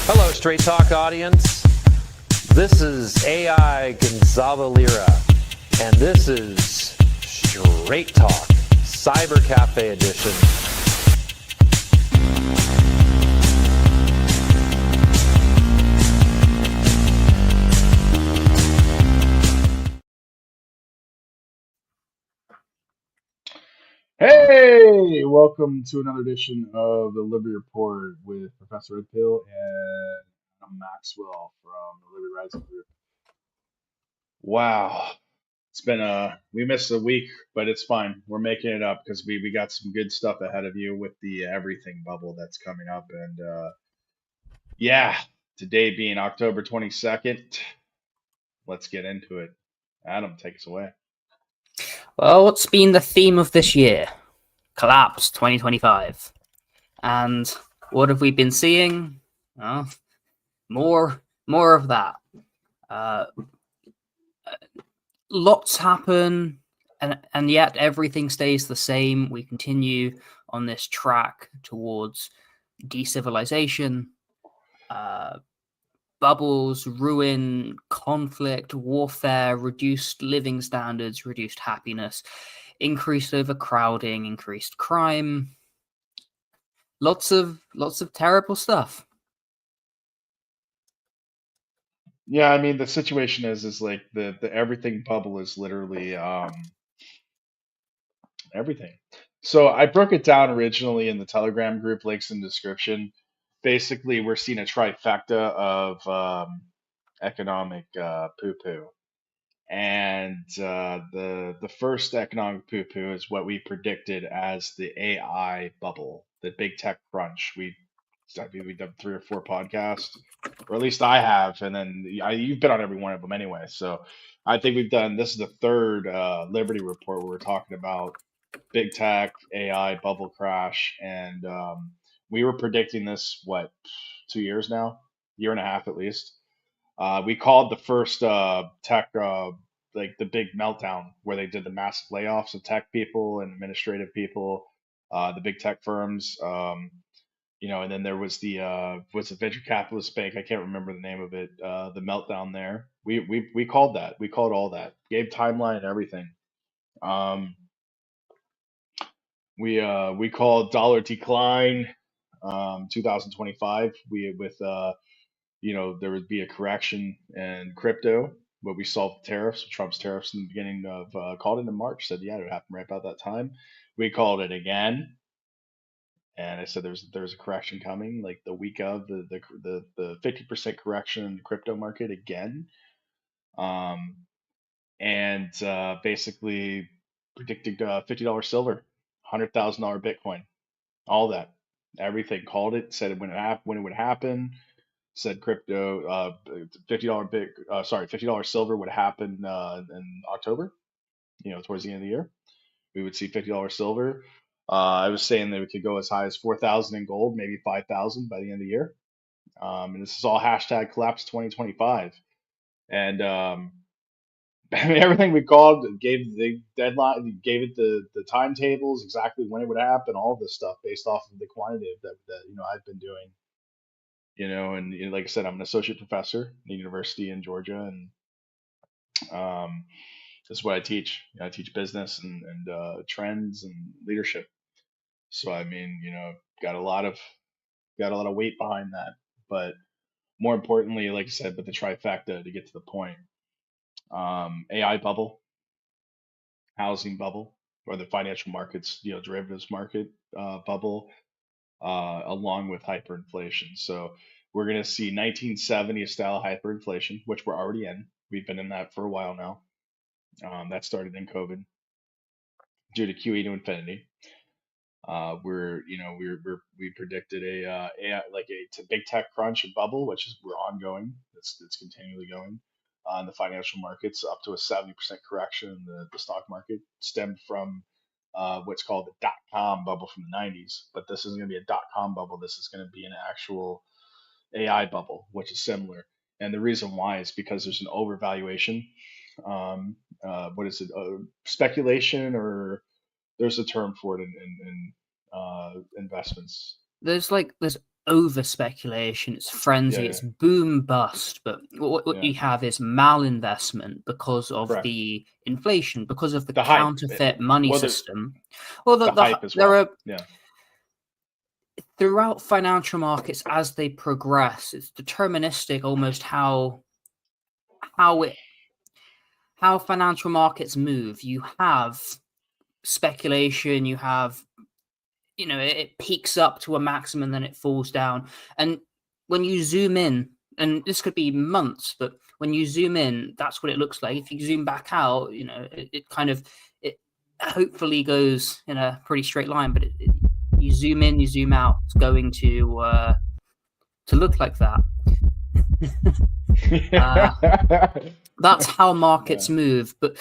Hello, Straight Talk audience. This is AI Gonzalo Lira, and this is Straight Talk, Cyber Cafe Edition. Hey, welcome to another edition of the Liberty Report with Professor Redpill and I'm Maxwell from the Liberty Rising Group. Wow, it's been we missed a week, but it's fine. We're making it up because we got some good stuff ahead of you with the everything bubble that's coming up, and yeah, today being October 22nd, let's get into it. Adam, take us away. Well, what's been the theme of this year? Collapse 2025. And what have we been seeing? Well, more of that. Lots happen, and yet everything stays the same. We continue on this track towards decivilization, bubbles, ruin, conflict, warfare, reduced living standards, reduced happiness, increased overcrowding, increased crime. Lots of terrible stuff. Yeah, I mean the situation is like the everything bubble is literally everything. So I broke it down originally in the Telegram group, links in the description. Basically, we're seeing a trifecta of economic poo-poo. And the first economic poo-poo is what we predicted as the AI bubble, the big tech crunch. I mean, we've done 3 or 4 podcasts, or at least I have, and then you've been on every one of them anyway. So I think we've done. This is the third Liberty report where we're talking about big tech, AI bubble crash, and we were predicting this 2 years now, year and a half at least. We called the first tech like the big meltdown where they did the massive layoffs of tech people and administrative people, the big tech firms. And then there was the venture capitalist bank. I can't remember the name of it. The meltdown there. We called that. We called all that. Gave timeline and everything. Um, we called dollar decline 2025. There would be a correction in crypto, but we saw Trump's tariffs in the beginning of called it in March. Said yeah, it would happen right about that time. We called it again, and I said there's a correction coming, like the week of the 50% correction in the crypto market again, um, and basically predicted $50 silver, $100,000 Bitcoin, all that, everything. Called it, said it when it would happen. Said crypto, $50 silver would happen in October. Towards the end of the year, we would see $50 silver. I was saying that we could go as high as 4,000 in gold, maybe 5,000 by the end of the year. And this is all hashtag collapse 2025. And I mean, everything we called, gave the deadline, gave it the timetables, exactly when it would happen, all this stuff based off of the quantitative that I've been doing. And like I said, I'm an associate professor at the university in Georgia, and this is what I teach. I teach business and trends and leadership. So I mean, got a lot of weight behind that. But more importantly, like I said, but the trifecta to get to the point: AI bubble, housing bubble, or the financial markets, derivatives market bubble, along with hyperinflation. So we're going to see 1970s style hyperinflation, which we're already in. We've been in that for a while now. That started in COVID due to QE to infinity. We predicted a big tech crunch and bubble, which is we're ongoing. It's continually going in the financial markets, up to a 70% correction in the stock market, stemmed from what's called the dot-com bubble from the 90s. But this isn't going to be a dot-com bubble. This is going to be an actual AI bubble, which is similar. And the reason why is because there's an overvaluation. What is it? Speculation, or there's a term for it in investments. There's over speculation, it's frenzy, Yeah, it's boom bust, but what yeah, you have is malinvestment because of correct. the inflation, because of the The hype. counterfeit money Well, system. Well, the hype as there well. are Yeah. throughout financial markets as they progress, it's deterministic almost how financial markets move. You have speculation, you have it peaks up to a maximum, then it falls down. And when you zoom in, and this could be months, but when you zoom in, that's what it looks like. If you zoom back out, it kind of, it hopefully goes in a pretty straight line, but you zoom in, you zoom out, it's going to look like that. That's how markets move, but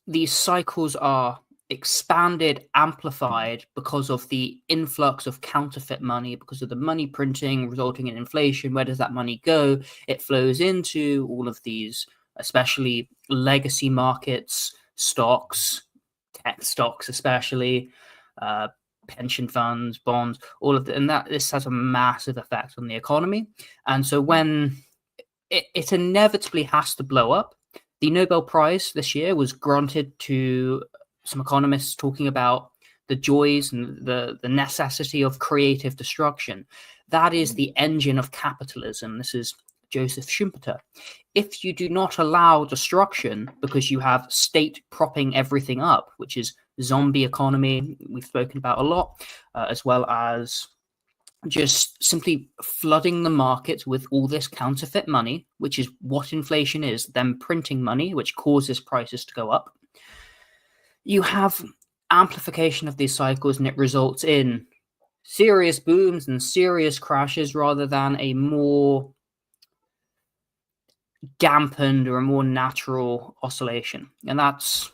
these cycles are expanded, amplified because of the influx of counterfeit money, because of the money printing resulting in inflation. Where does that money go? It flows into all of these, especially legacy markets, stocks, tech stocks, especially pension funds, bonds, all of and this has a massive effect on the economy. And so when it inevitably has to blow up. The Nobel Prize this year was granted to some economists talking about the joys and the necessity of creative destruction. That is the engine of capitalism. This is Joseph Schumpeter. If you do not allow destruction because you have state propping everything up, which is zombie economy, we've spoken about a lot, as well as just simply flooding the market with all this counterfeit money, which is what inflation is, them printing money, which causes prices to go up. You have amplification of these cycles, and it results in serious booms and serious crashes rather than a more dampened or a more natural oscillation. And that's,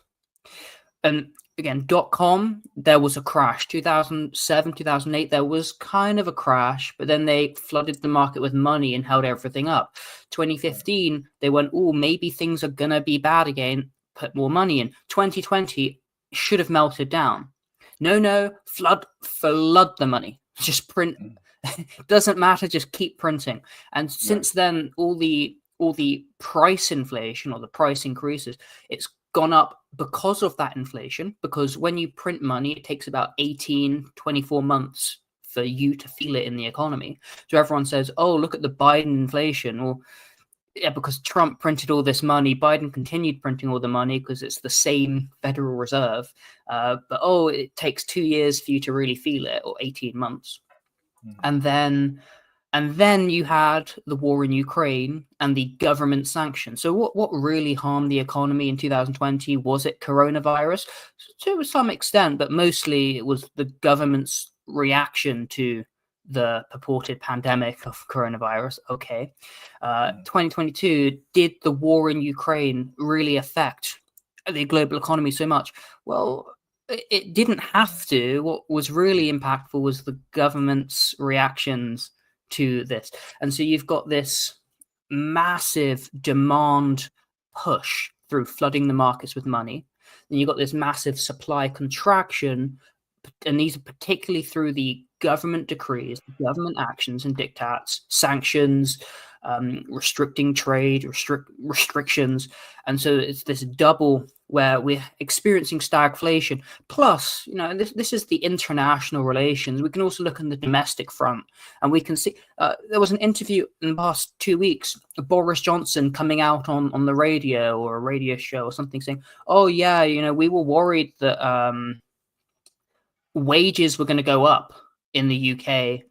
and again, .com, there was a crash. 2007, 2008, there was kind of a crash, but then they flooded the market with money and held everything up. 2015, they went, oh, maybe things are going to be bad again, put more money in. 2020 should have melted down. No, flood the money. Just print. Doesn't matter, just keep printing. And since then, all the price inflation or the price increases, it's gone up because of that inflation, because when you print money, it takes about 18-24 months for you to feel it in the economy. So everyone says, oh, look at the Biden inflation. Well, yeah, because Trump printed all this money, Biden continued printing all the money because it's the same Federal Reserve. But it takes 2 years for you to really feel it, or 18 months. And then you had the war in Ukraine and the government sanctions. So what really harmed the economy in 2020? Was it coronavirus? To some extent, but mostly it was the government's reaction to the purported pandemic of coronavirus. Okay. 2022, did the war in Ukraine really affect the global economy so much? Well, it didn't have to. What was really impactful was the government's reactions to this. And so you've got this massive demand push through flooding the markets with money. Then you've got this massive supply contraction, and these are particularly through the government decrees, government actions and diktats, sanctions, restricting trade, restrictions. And so it's this double where we're experiencing stagflation. Plus, and this is the international relations. We can also look on the domestic front, and we can see there was an interview in the past 2 weeks of Boris Johnson coming out on the radio or a radio show or something saying, oh yeah, we were worried that wages were going to go up in the UK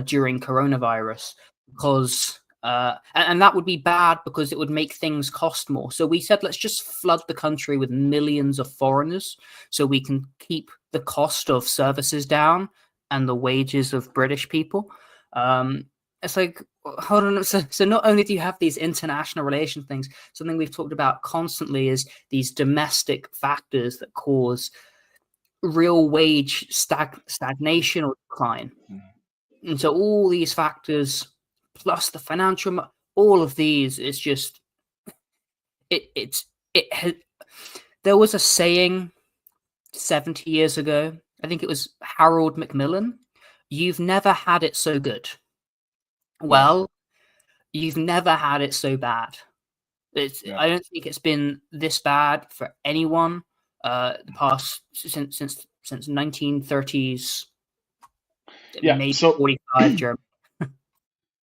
during coronavirus because and that would be bad because it would make things cost more. So we said, let's just flood the country with millions of foreigners so we can keep the cost of services down and the wages of British people. It's like, hold on. So not only do you have these international relations things, something we've talked about constantly is these domestic factors that cause real wage stagnation or decline. And so all these factors plus the financial, all of these, is just there was a saying 70 years ago, I think it was Harold Macmillan, you've never had it so good. Well, you've never had it so bad. I don't think it's been this bad for anyone the past since 1930s, maybe So 45 Germany.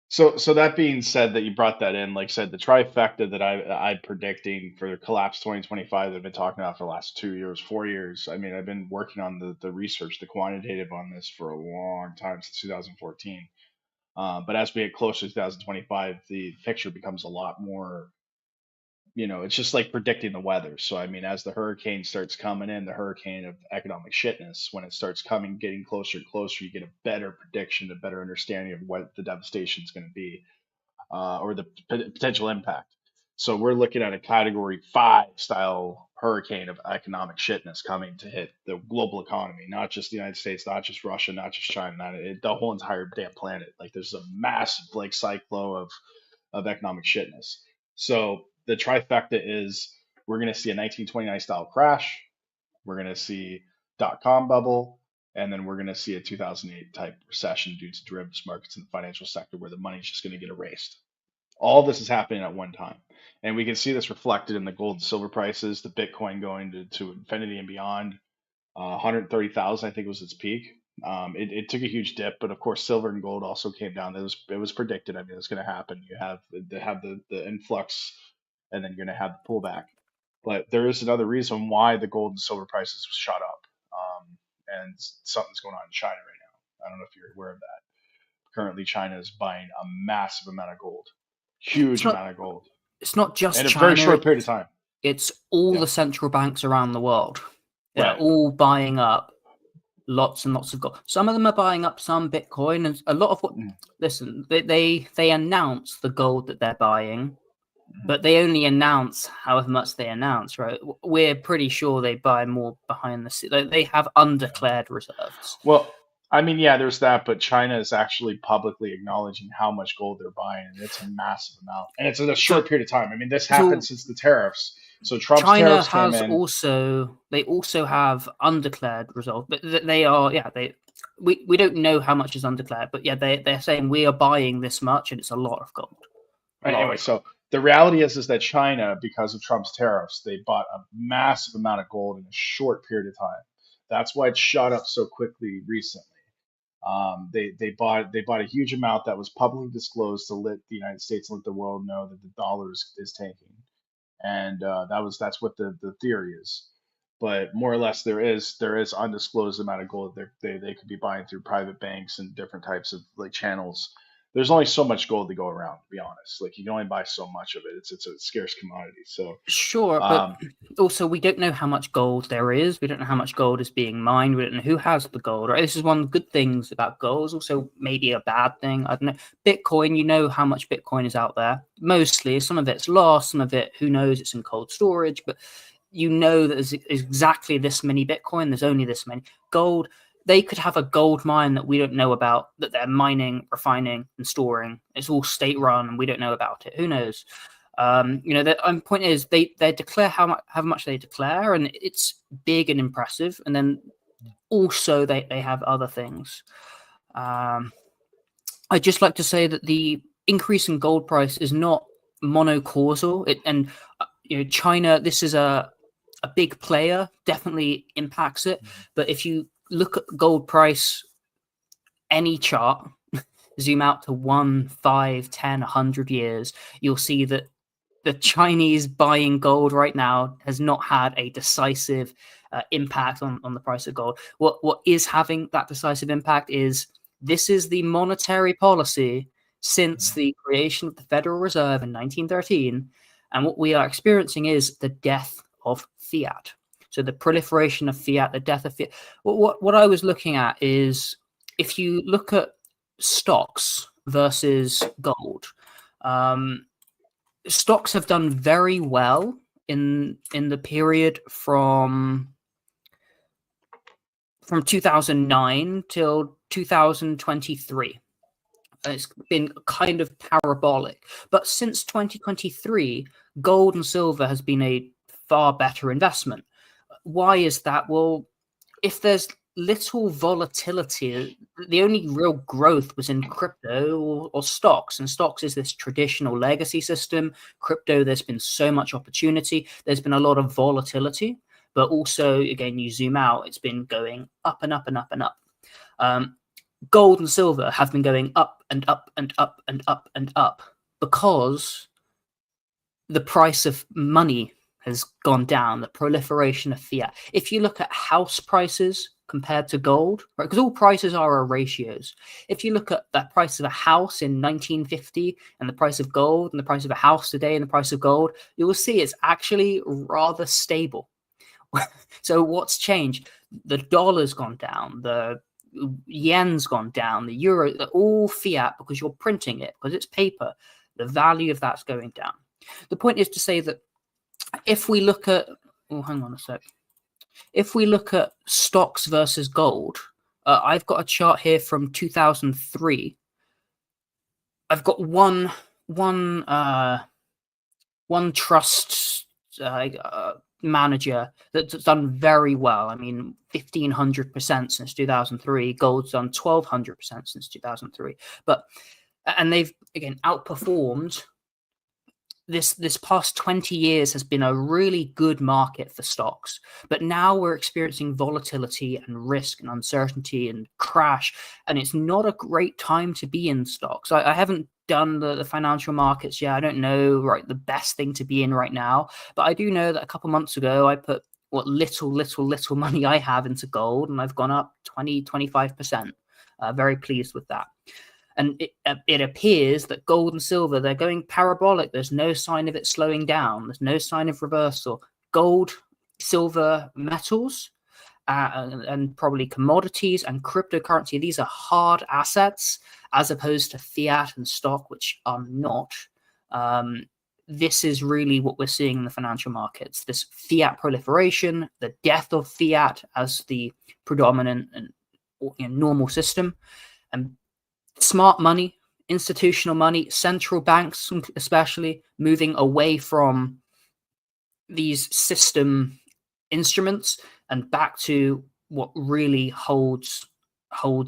so that being said, that you brought that in, like I said, the trifecta that I'm predicting for collapse 2025 that I've been talking about for the last 2 years, 4 years. I mean, I've been working on the research, the quantitative on this for a long time, since 2014. But as we get closer to 2025, the picture becomes a lot more, it's just like predicting the weather. So, I mean, as the hurricane starts coming in, the hurricane of economic shitness, when it starts coming, getting closer and closer, you get a better prediction, a better understanding of what the devastation is going to be, or the potential impact. So, we're looking at a category 5 style hurricane of economic shitness coming to hit the global economy, not just the United States, not just Russia, not just China, the whole entire damn planet. Like, there's a massive like cyclone of economic shitness. So the trifecta is, we're going to see a 1929 style crash, we're going to see dot-com bubble, and then we're going to see a 2008 type recession due to derivatives markets in the financial sector, where the money's just going to get erased. All this is happening at one time. And we can see this reflected in the gold and silver prices, the Bitcoin going to infinity and beyond. 130,000, I think, was its peak. It took a huge dip, but of course, silver and gold also came down. It was predicted. I mean, it's going to happen. You have the influx, and then you're going to have the pullback. But there is another reason why the gold and silver prices shot up, and something's going on in China right now. I don't know if you're aware of that. Currently, China is buying a massive amount of gold, huge amount of gold, It's not just in a China. very short period of time. It's all the central banks around the world. They're all buying up lots and lots of gold. Some of them are buying up some Bitcoin, and a lot of what. Listen, they announce the gold that they're buying, but they only announce however much they announce, right? We're pretty sure they buy more behind the scenes. They have undeclared reserves. Well, I mean, yeah, there's that, but China is actually publicly acknowledging how much gold they're buying, and it's a massive amount, and it's in a short period of time. I mean, this happened since the tariffs. So Trump's China tariffs came has in. they also have undeclared results, but they are we don't know how much is undeclared, but they're saying we are buying this much, and it's a lot of gold. Anyway, so the reality is that China, because of Trump's tariffs, they bought a massive amount of gold in a short period of time. That's why it shot up so quickly recently. They bought a huge amount that was publicly disclosed to let the United States and let the world know that the dollar is tanking, and that's what the theory is. But more or less, there is undisclosed amount of gold they could be buying through private banks and different types of like channels. There's only so much gold to go around, to be honest. Like, you can only buy so much of it. It's a scarce commodity. So sure, but also we don't know how much gold there is. We don't know how much gold is being mined. We don't know who has the gold. Right? This is one of the good things about gold. It's also maybe a bad thing. I don't know. Bitcoin, you know how much Bitcoin is out there. Mostly, some of it's lost. Some of it, who knows? It's in cold storage. But you know that there's exactly this many Bitcoin. There's only this many. Gold, they could have a gold mine that we don't know about, that they're mining, refining, and storing. It's all state run, and we don't know about it. Who knows? The point is they declare how much they declare, and it's big and impressive. And then also they have other things. I'd just like to say that the increase in gold price is not monocausal. China, this is a big player, definitely impacts it. But if you look at gold price, any chart, zoom out to 1, 5, 10, 100 years, you'll see that the Chinese buying gold right now has not had a decisive impact on the price of gold. What is having that decisive impact is this is the monetary policy since the creation of the Federal Reserve in 1913. And what we are experiencing is the death of fiat. So the proliferation of fiat, the death of fiat. What I was looking at is, if you look at stocks versus gold, stocks have done very well in the period from 2009 till 2023. It's been kind of parabolic. But since 2023, gold and silver has been a far better investment. Why is that? Well, if there's little volatility. The only real growth was in crypto or stocks, and stocks is this traditional legacy system. Crypto, there's been so much opportunity. There's been a lot of volatility, but also, again, you zoom out, it's been going up and up and up and up. Gold and silver have been going up and up and up and up and up because the price of money has gone down, the proliferation of fiat. If you look at house prices compared to gold, right, because all prices are ratios. If you look at the price of a house in 1950 and the price of gold and the price of a house today and the price of gold, you will see it's actually rather stable. So what's changed? The dollar's gone down, the yen's gone down, the euro, all fiat, because you're printing it, because it's paper. The value of that's going down. The point is to say that if we look at, hang on a sec. If we look at stocks versus gold, I've got a chart here from 2003. I've got one trust manager that's done very well. I mean, 1,500% since 2003. Gold's done 1,200% since 2003. And they've, again, outperformed. This past 20 years has been a really good market for stocks, but now we're experiencing volatility and risk and uncertainty and crash, and it's not a great time to be in stocks. I haven't done the financial markets yet. I don't know the best thing to be in right now, but I do know that a couple months ago I put what little money I have into gold, and I've gone up 20-25%. Very pleased with that. And it appears that gold and silver, they're going parabolic. There's no sign of it slowing down. There's no sign of reversal. Gold, silver, metals, and probably commodities and cryptocurrency, these are hard assets as opposed to fiat and stock, which are not. This is really what we're seeing in the financial markets, this fiat proliferation, the death of fiat as the predominant and normal system, and smart money, institutional money, central banks especially, moving away from these system instruments and back to what really holds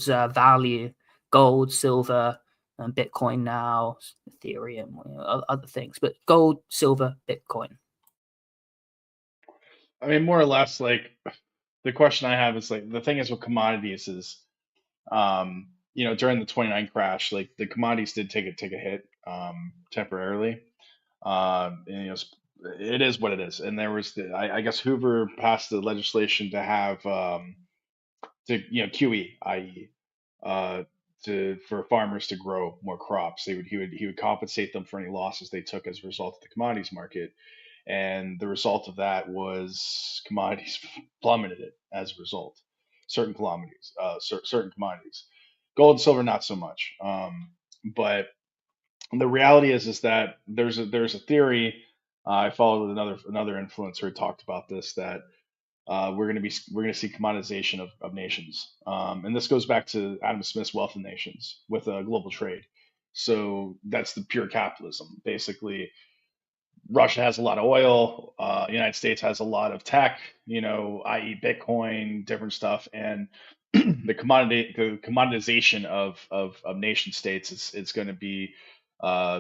value: gold, silver, and Bitcoin now, Ethereum, other things, but gold, silver, Bitcoin. I mean, more or less, like, the question I have is, like, the thing is with commodities is, during the 29 crash, like, the commodities did take a hit temporarily. And, it is what it is. And there was I guess Hoover passed the legislation to have QE, i.e., for farmers to grow more crops. He would compensate them for any losses they took as a result of the commodities market. And the result of that was commodities plummeted as a result. Certain commodities, gold and silver not so much. But the reality is that there's a theory. I followed another influencer who talked about this, that we're going to see commoditization of nations, and this goes back to Adam Smith's Wealth of Nations with global trade. So that's the pure capitalism. Basically, Russia has a lot of oil. United States has a lot of tech, i.e. Bitcoin, different stuff, and the commoditization of nation states is going to be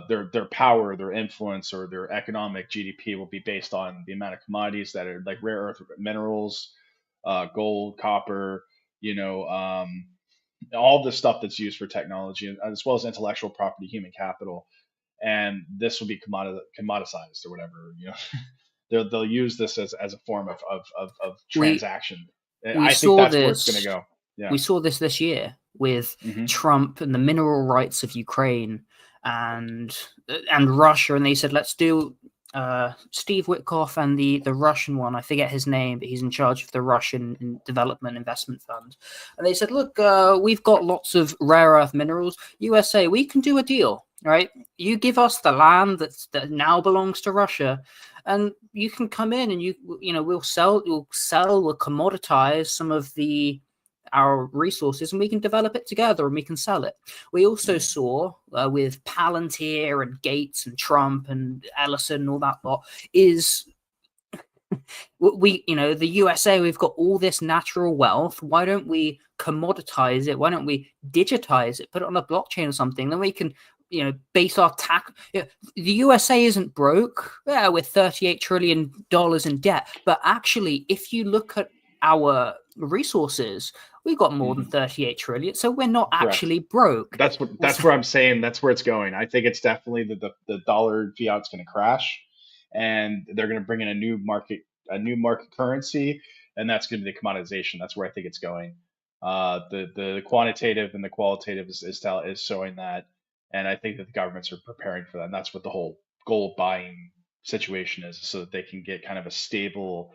their power, their influence, or their economic GDP will be based on the amount of commodities that are like rare earth minerals, gold, copper, all the stuff that's used for technology, as well as intellectual property, human capital. And this will be commoditized or whatever. They'll use this as a form of transaction. I think that's where it's going to go. Yeah. We saw this year with Mhm. Trump and the mineral rights of Ukraine and Russia, and they said, let's do Steve Witkoff and the Russian one. I forget his name, but he's in charge of the Russian Development Investment Fund. And they said, look, we've got lots of rare earth minerals. USA, we can do a deal, right? You give us the land that now belongs to Russia, and you can come in and we'll commoditize some of our resources, and we can develop it together and we can sell it. We also saw with Palantir and Gates and Trump and Ellison and all that lot is we, the USA, we've got all this natural wealth. Why don't we commoditize it? Why don't we digitize it, put it on a blockchain or something? Then we can, base our tax. The USA isn't broke. Yeah, we're $38 trillion in debt. But actually, if you look at our resources, we've got more than 38 trillion. So we're not Correct. actually broke. That's where I'm saying that's where it's going. I think it's definitely the dollar fiat's going to crash, and they're going to bring in a new market currency, and that's going to be the commoditization. That's where I think it's going. The quantitative and the qualitative is showing that, and I think that the governments are preparing for that. And that's what the whole gold buying situation is, so that they can get kind of a stable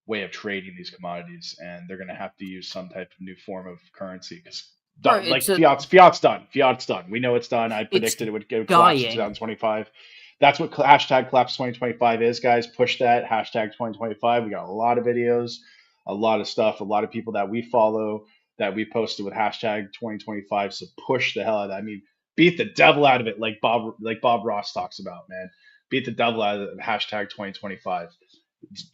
way of trading these commodities, and they're going to have to use some type of new form of currency because like fiat's done. Fiat's done. We know it's done. I predicted it would collapse in 2025. That's what hashtag collapse 2025 is, guys. Push that hashtag 2025. We got a lot of videos, a lot of stuff, a lot of people that we follow that we posted with hashtag 2025. So push the hell out of that. I mean, beat the devil out of it, like Bob Ross talks about, man. Beat the devil out of it. Hashtag 2025.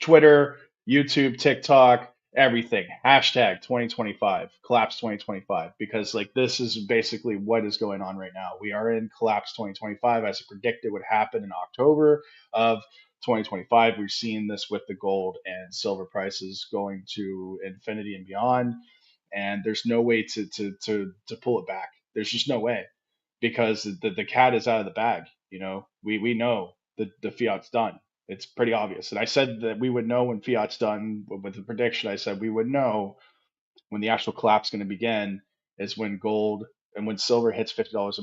Twitter, YouTube, TikTok, everything. Hashtag 2025, collapse 2025, because like this is basically what is going on right now. We are in collapse 2025 as it predicted would happen in October of 2025. We've seen this with the gold and silver prices going to infinity and beyond, and there's no way to pull it back. There's just no way because the cat is out of the bag. We know the fiat's done. It's pretty obvious. And I said that we would know when fiat's done with the prediction. I said we would know when the actual collapse is going to begin is when gold and when silver hits $50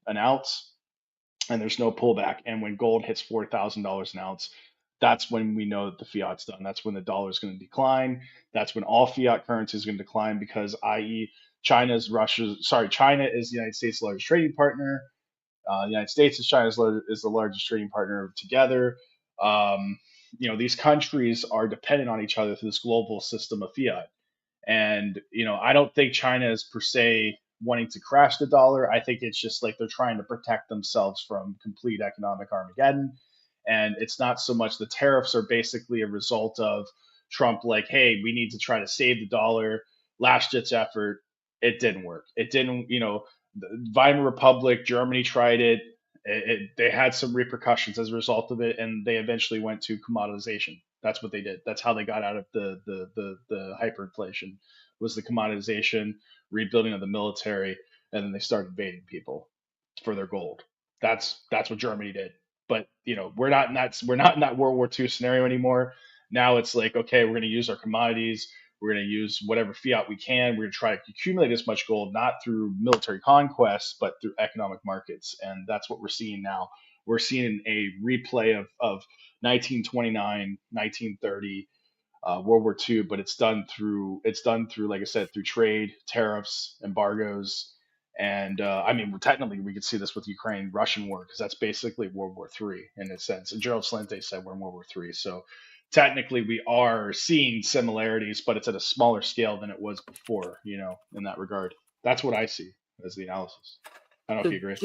an ounce and there's no pullback. And when gold hits $4,000 an ounce, that's when we know that the fiat's done. That's when the dollar is going to decline. That's when all fiat currency is going to decline because, i.e., China is the United States' largest trading partner. The United States and China is the largest trading partner together. These countries are dependent on each other through this global system of fiat. And, I don't think China is per se wanting to crash the dollar. I think it's just like they're trying to protect themselves from complete economic Armageddon. And it's not so much the tariffs are basically a result of Trump, like, hey, we need to try to save the dollar. Last ditch effort. It didn't work. It didn't, the Weimar Republic, Germany tried it. They had some repercussions as a result of it, and they eventually went to commoditization. That's what they did. That's how they got out of the hyperinflation, was the commoditization, rebuilding of the military, and then they started invading people for their gold. That's what Germany did. But we're not in that World War II scenario anymore. Now it's like, okay, we're going to use our commodities. We're going to use whatever fiat we can. We're going to try to accumulate as much gold, not through military conquest, but through economic markets. And that's what we're seeing now. We're seeing a replay of 1929, 1930, World War II, but it's done through, like I said, through trade, tariffs, embargoes. And technically, we could see this with Ukraine-Russian war because that's basically World War III in a sense. And Gerald Celente said we're in World War III. So technically we are seeing similarities, but it's at a smaller scale than it was before, in that regard. That's what I see as the analysis. I don't know if you agree.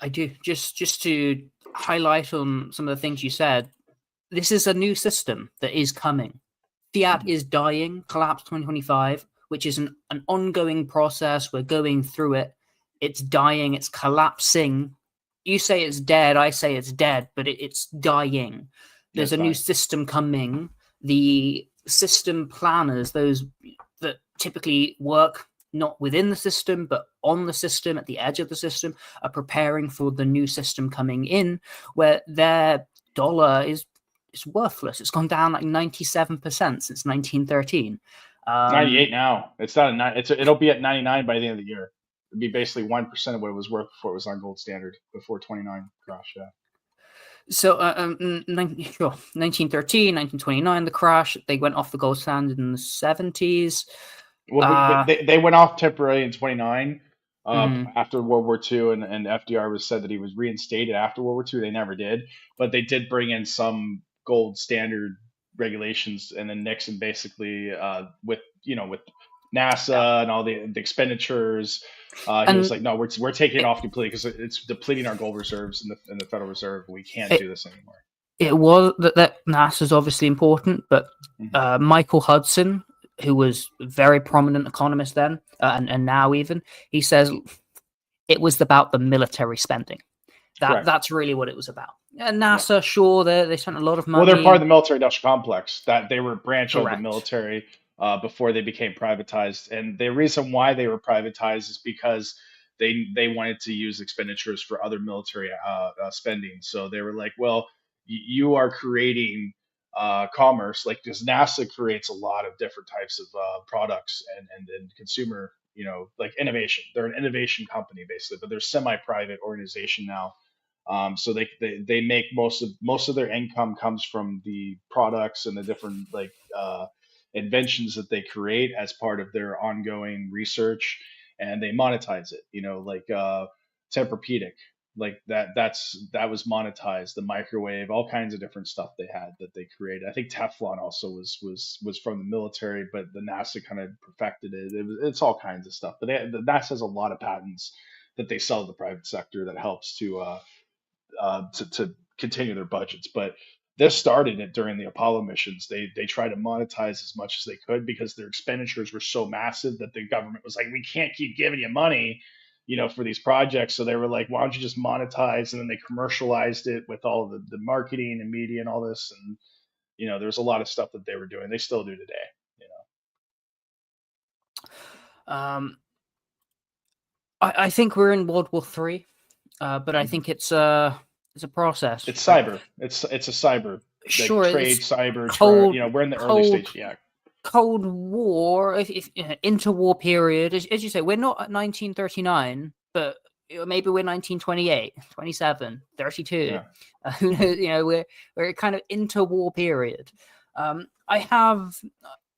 I do. Just to highlight on some of the things you said, this is a new system that is coming. Fiat is dying, collapse 2025, which is an ongoing process. We're going through it. It's dying, it's collapsing. You say it's dead, I say it's dead, but it's dying. There's a new system coming. The system planners, those that typically work not within the system, but on the system, at the edge of the system, are preparing for the new system coming in, where their dollar is worthless. It's gone down like 97% since 1913. 98 now. It's not it'll be at 99 by the end of the year. It'd be basically 1% of what it was worth before it was on gold standard, before 29 crash. Yeah. So 1913, 1929, the crash, they went off the gold standard in the 70s. Well, they went off temporarily in 29 after World War II, and FDR was said that he was reinstated after World War II. They never did, but they did bring in some gold standard regulations, and then Nixon basically with NASA and all the expenditures, he was like, no, we're taking it off completely because it's depleting our gold reserves in the Federal Reserve. We can't do this anymore. it was that NASA's obviously important, but Mhm. Michael Hudson, who was a very prominent economist then, and now even, he says it was about the military spending. Correct. That's really what it was about. And Yeah. NASA, sure, they spent a lot of Well, they're part of money. the military industrial complex. That they were a branch of the Correct. military before they became privatized. And the reason why they were privatized is because they wanted to use expenditures for other military spending. So they were like, well, you are creating commerce, like because NASA creates a lot of different types of products and consumer, like innovation. They're an innovation company basically, but they're semi-private organization now. So they make most of their income comes from the products and the different like inventions that they create as part of their ongoing research, and they monetize it. Like Tempur-Pedic, like that was monetized. The microwave, all kinds of different stuff they had that they created. I think Teflon also was from the military, but the NASA kind of perfected it. It's all kinds of stuff. But the NASA has a lot of patents that they sell to the private sector that helps to continue their budgets. But this started it during the Apollo missions. They tried to monetize as much as they could because their expenditures were so massive that the government was like, we can't keep giving you money, for these projects. So they were like, why don't you just monetize? And then they commercialized it with all the marketing and media and all this. And there's a lot of stuff that they were doing. They still do today. You Um, I think we're in World War III, but I know, think it's a process, it's right? cyber. It's a cyber like Sure, trade it's cyber. cold, We're in the early cold, stage. Yeah. Cold War, if interwar period, as you say, we're not at 1939, but maybe we're 1928, 27, 32. Yeah. Who knows? We're kind of interwar period. I have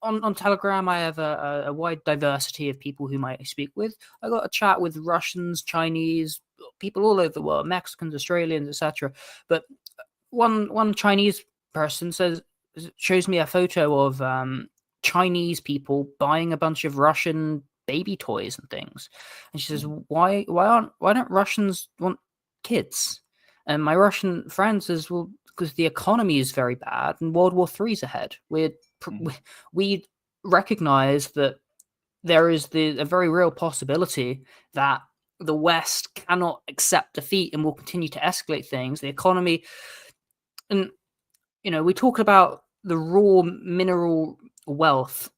on Telegram, I have a wide diversity of people whom I speak with. I got a chat with Russians, Chinese, people all over the world, Mexicans, Australians, etc. But one Chinese person shows me a photo of Chinese people buying a bunch of Russian baby toys and things, and she says, "Why don't Russians want kids?" And my Russian friend says, "Well, because the economy is very bad and World War III is ahead. Mhm. We recognize that there is a very real possibility that the West cannot accept defeat and will continue to escalate things. The economy, and we talk about the raw mineral wealth.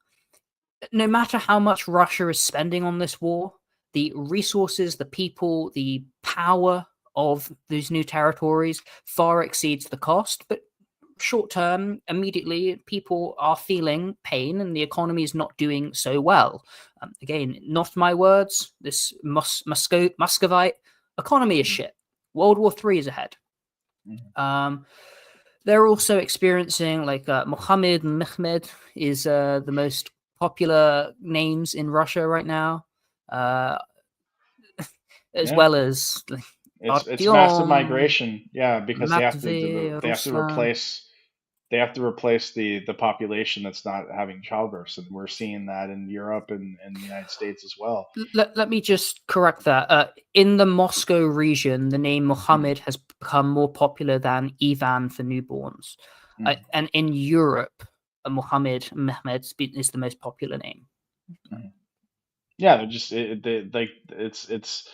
No matter how much Russia is spending on this war, the resources, the people, the power of those new territories far exceeds the cost. But short term, immediately, people are feeling pain and the economy is not doing so well. Again, not my words. This Muscovite economy is Mhm. shit. World War III is ahead. Mhm. Um, they're also experiencing like Mohammed and Mehmed is the most popular names in Russia right now, uh, as Yeah. well as like, It's massive Artyom, migration. Yeah, because Matvey, they have to Ruslan. replace the population that's not having childbirth, and we're seeing that in Europe and the United States as well. Let me just correct that. In the Moscow region, the name Mhm. Mohammed has become more popular than Ivan for newborns. Mhm. And in Europe, Mehmed is the most popular name. Mhm. Yeah, they're just like it's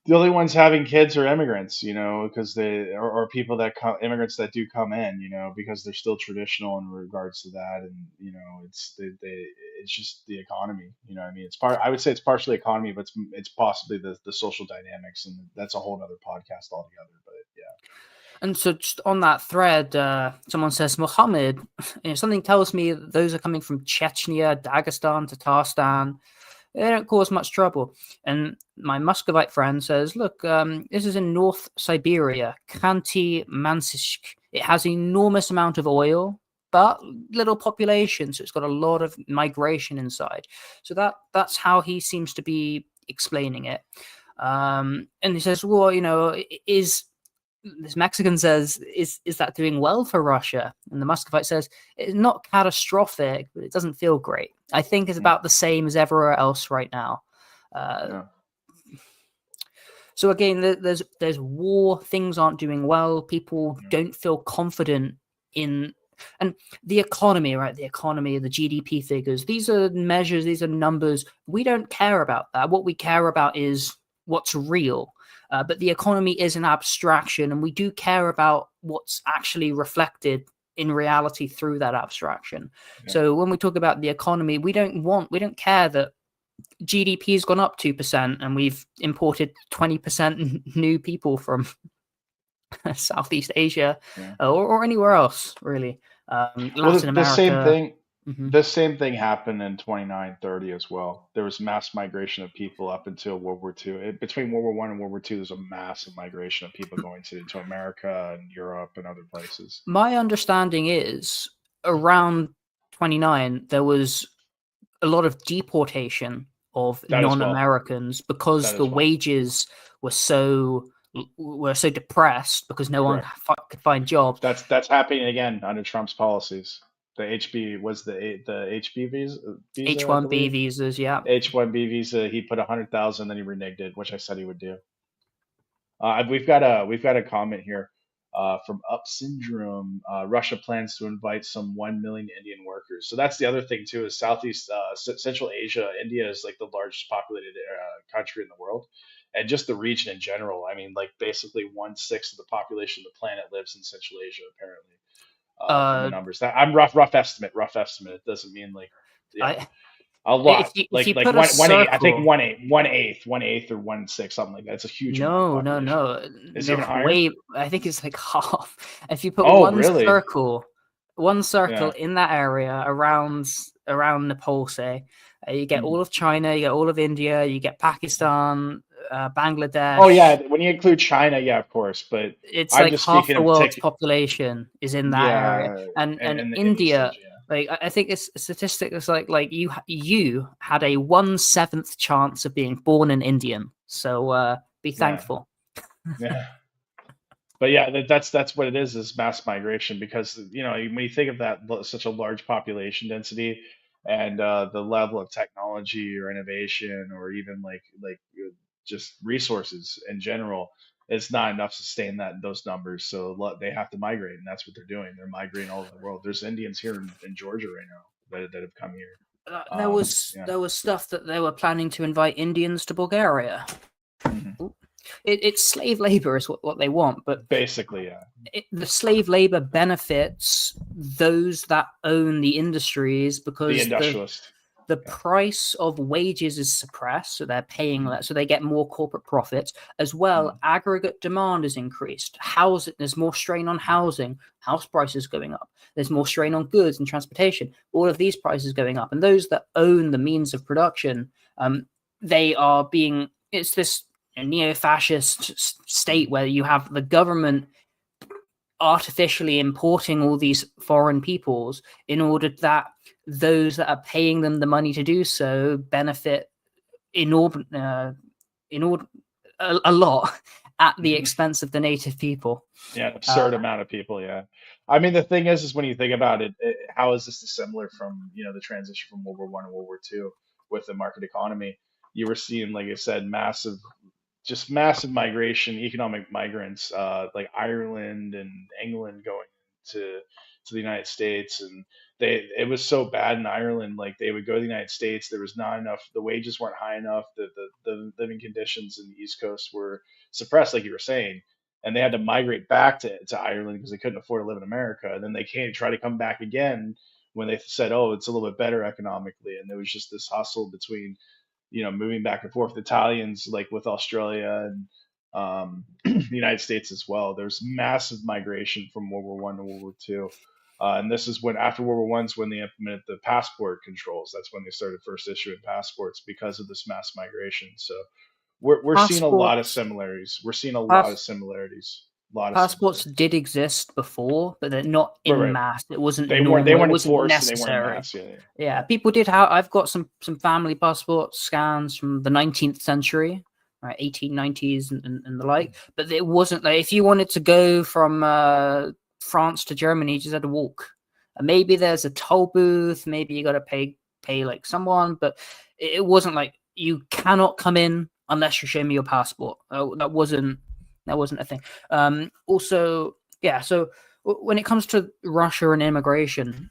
the only ones having kids are immigrants, because or people that come immigrants that do come in, because they're still traditional in regards to that, and it's just the economy, what I mean, I would say it's partially economy, but it's possibly the social dynamics, and that's a whole other podcast altogether. But yeah. And so, just on that thread, someone says, Mohammed, something tells me that those are coming from Chechnya, Dagestan, Tatarstan. They don't cause much trouble. And my Muscovite friend says, look, this is in North Siberia, Khanty Mansiysk. It has an enormous amount of oil, but little population, so it's got a lot of migration inside. So that's how he seems to be explaining it. And he says, well, is this Mexican says, is that doing well for Russia? And the Muscovite says, it's not catastrophic, but it doesn't feel great. I think it's Mm, about the same as everywhere else right now. Uh, yeah. So again, there's war. Things aren't doing well. People don't feel confident in, and the economy, right? The economy, the GDP figures. These are measures. These are numbers. We don't care about that. What we care about is what's real. But the economy is an abstraction, and we do care about what's actually reflected in reality through that abstraction. Yeah. So when we talk about the economy, we don't care that GDP has gone up 2% and we've imported 20% new people from Southeast Asia, or anywhere else, really. Latin The same America. thing. The same thing happened in 2930 as well. There was mass migration of people up until World War II. Between World War One and World War II, there's a massive migration of people going to America and Europe and other places. My understanding is around 29, there was a lot of deportation of That as well. non-Americans because That as the well. wages were so depressed because no one could find jobs. That's happening again under Trump's policies. The HB was the HB visa, I H-1B believe. visas, yeah. H-1B visa. He put 100,000, then he reneged it, which I said he would do. We've got a comment here from Up Syndrome. Russia plans to invite some 1 million Indian workers. So that's the other thing too. Is Southeast Central Asia, India is like the largest populated country in the world, and just the region in general. I mean, like basically 1/6 of the population of the planet lives in Central Asia, apparently. From the numbers that I'm rough estimate. It doesn't mean like a lot. If you Like put a one circle, eighth. I think one eighth or 1/6, something like that. It's a huge amount of population. Is it even higher? I think it's like half. If you put Really? one circle in that area around Nepal, say, you get all of China, you get all of India, you get Pakistan, Bangladesh. Oh yeah, when you include China, yeah, of course. But it's I'm like just half speaking the of world's population is in that area, and India. Like I think it's a statistic that's like you had a 1/7 chance of being born an Indian, so be thankful. Yeah. But yeah, that's what it is mass migration, because when you think of that such a large population density and the level of technology or innovation or even just resources in general, it's not enough to sustain those numbers. So they have to migrate, and that's what they're doing. They're migrating all over the world. There's Indians here in Georgia right now that have come here. There was stuff that they were planning to invite Indians to Bulgaria. It's slave labor is what they want, but basically, the slave labor benefits those that own the industries because the industrialist. The price of wages is suppressed, so they're paying less, so they get more corporate profits. As well, aggregate demand is increased. Housing, there's more strain on housing. House prices going up. There's more strain on goods and transportation. All of these prices going up, and those that own the means of production, they are being. It's this neo-fascist state where you have the government artificially importing all these foreign peoples in order that those that are paying them the money to do so benefit a lot at the expense of the native people. Yeah, an absurd amount of people. Yeah, I mean the thing is when you think about it, how is this dissimilar from the transition from World War One and World War Two with the market economy? You were seeing, like I said, massive migration, economic migrants, like Ireland and England going to the United States, and it was so bad in Ireland. Like they would go to the United States, there was not enough, the wages weren't high enough, the living conditions in the East Coast were suppressed, like you were saying, and they had to migrate back to Ireland because they couldn't afford to live in America. And then they can't try to come back again when they said, oh, it's a little bit better economically, and there was just this hustle between moving back and forth. Italians, like with Australia and the United States as well. There's massive migration from World War One to World War Two, and this is when after World War One's when they implemented the passport controls. That's when they started first issuing passports because of this mass migration. So we're seeing a lot of similarities. We're seeing a lot of similarities. Passports did exist before, but they're not in mass. It wasn't. They normal. They weren't it wasn't enforced. necessary. They weren't in mass. Yeah, people did have. I've got some family passport scans from the 19th century, right, 1890s and the like. But it wasn't like if you wanted to go from France to Germany, you just had to walk. Maybe there's a toll booth. Maybe you got to pay like someone, but it wasn't like you cannot come in unless you show me your passport. That wasn't a thing. Also, yeah. So when it comes to Russia and immigration,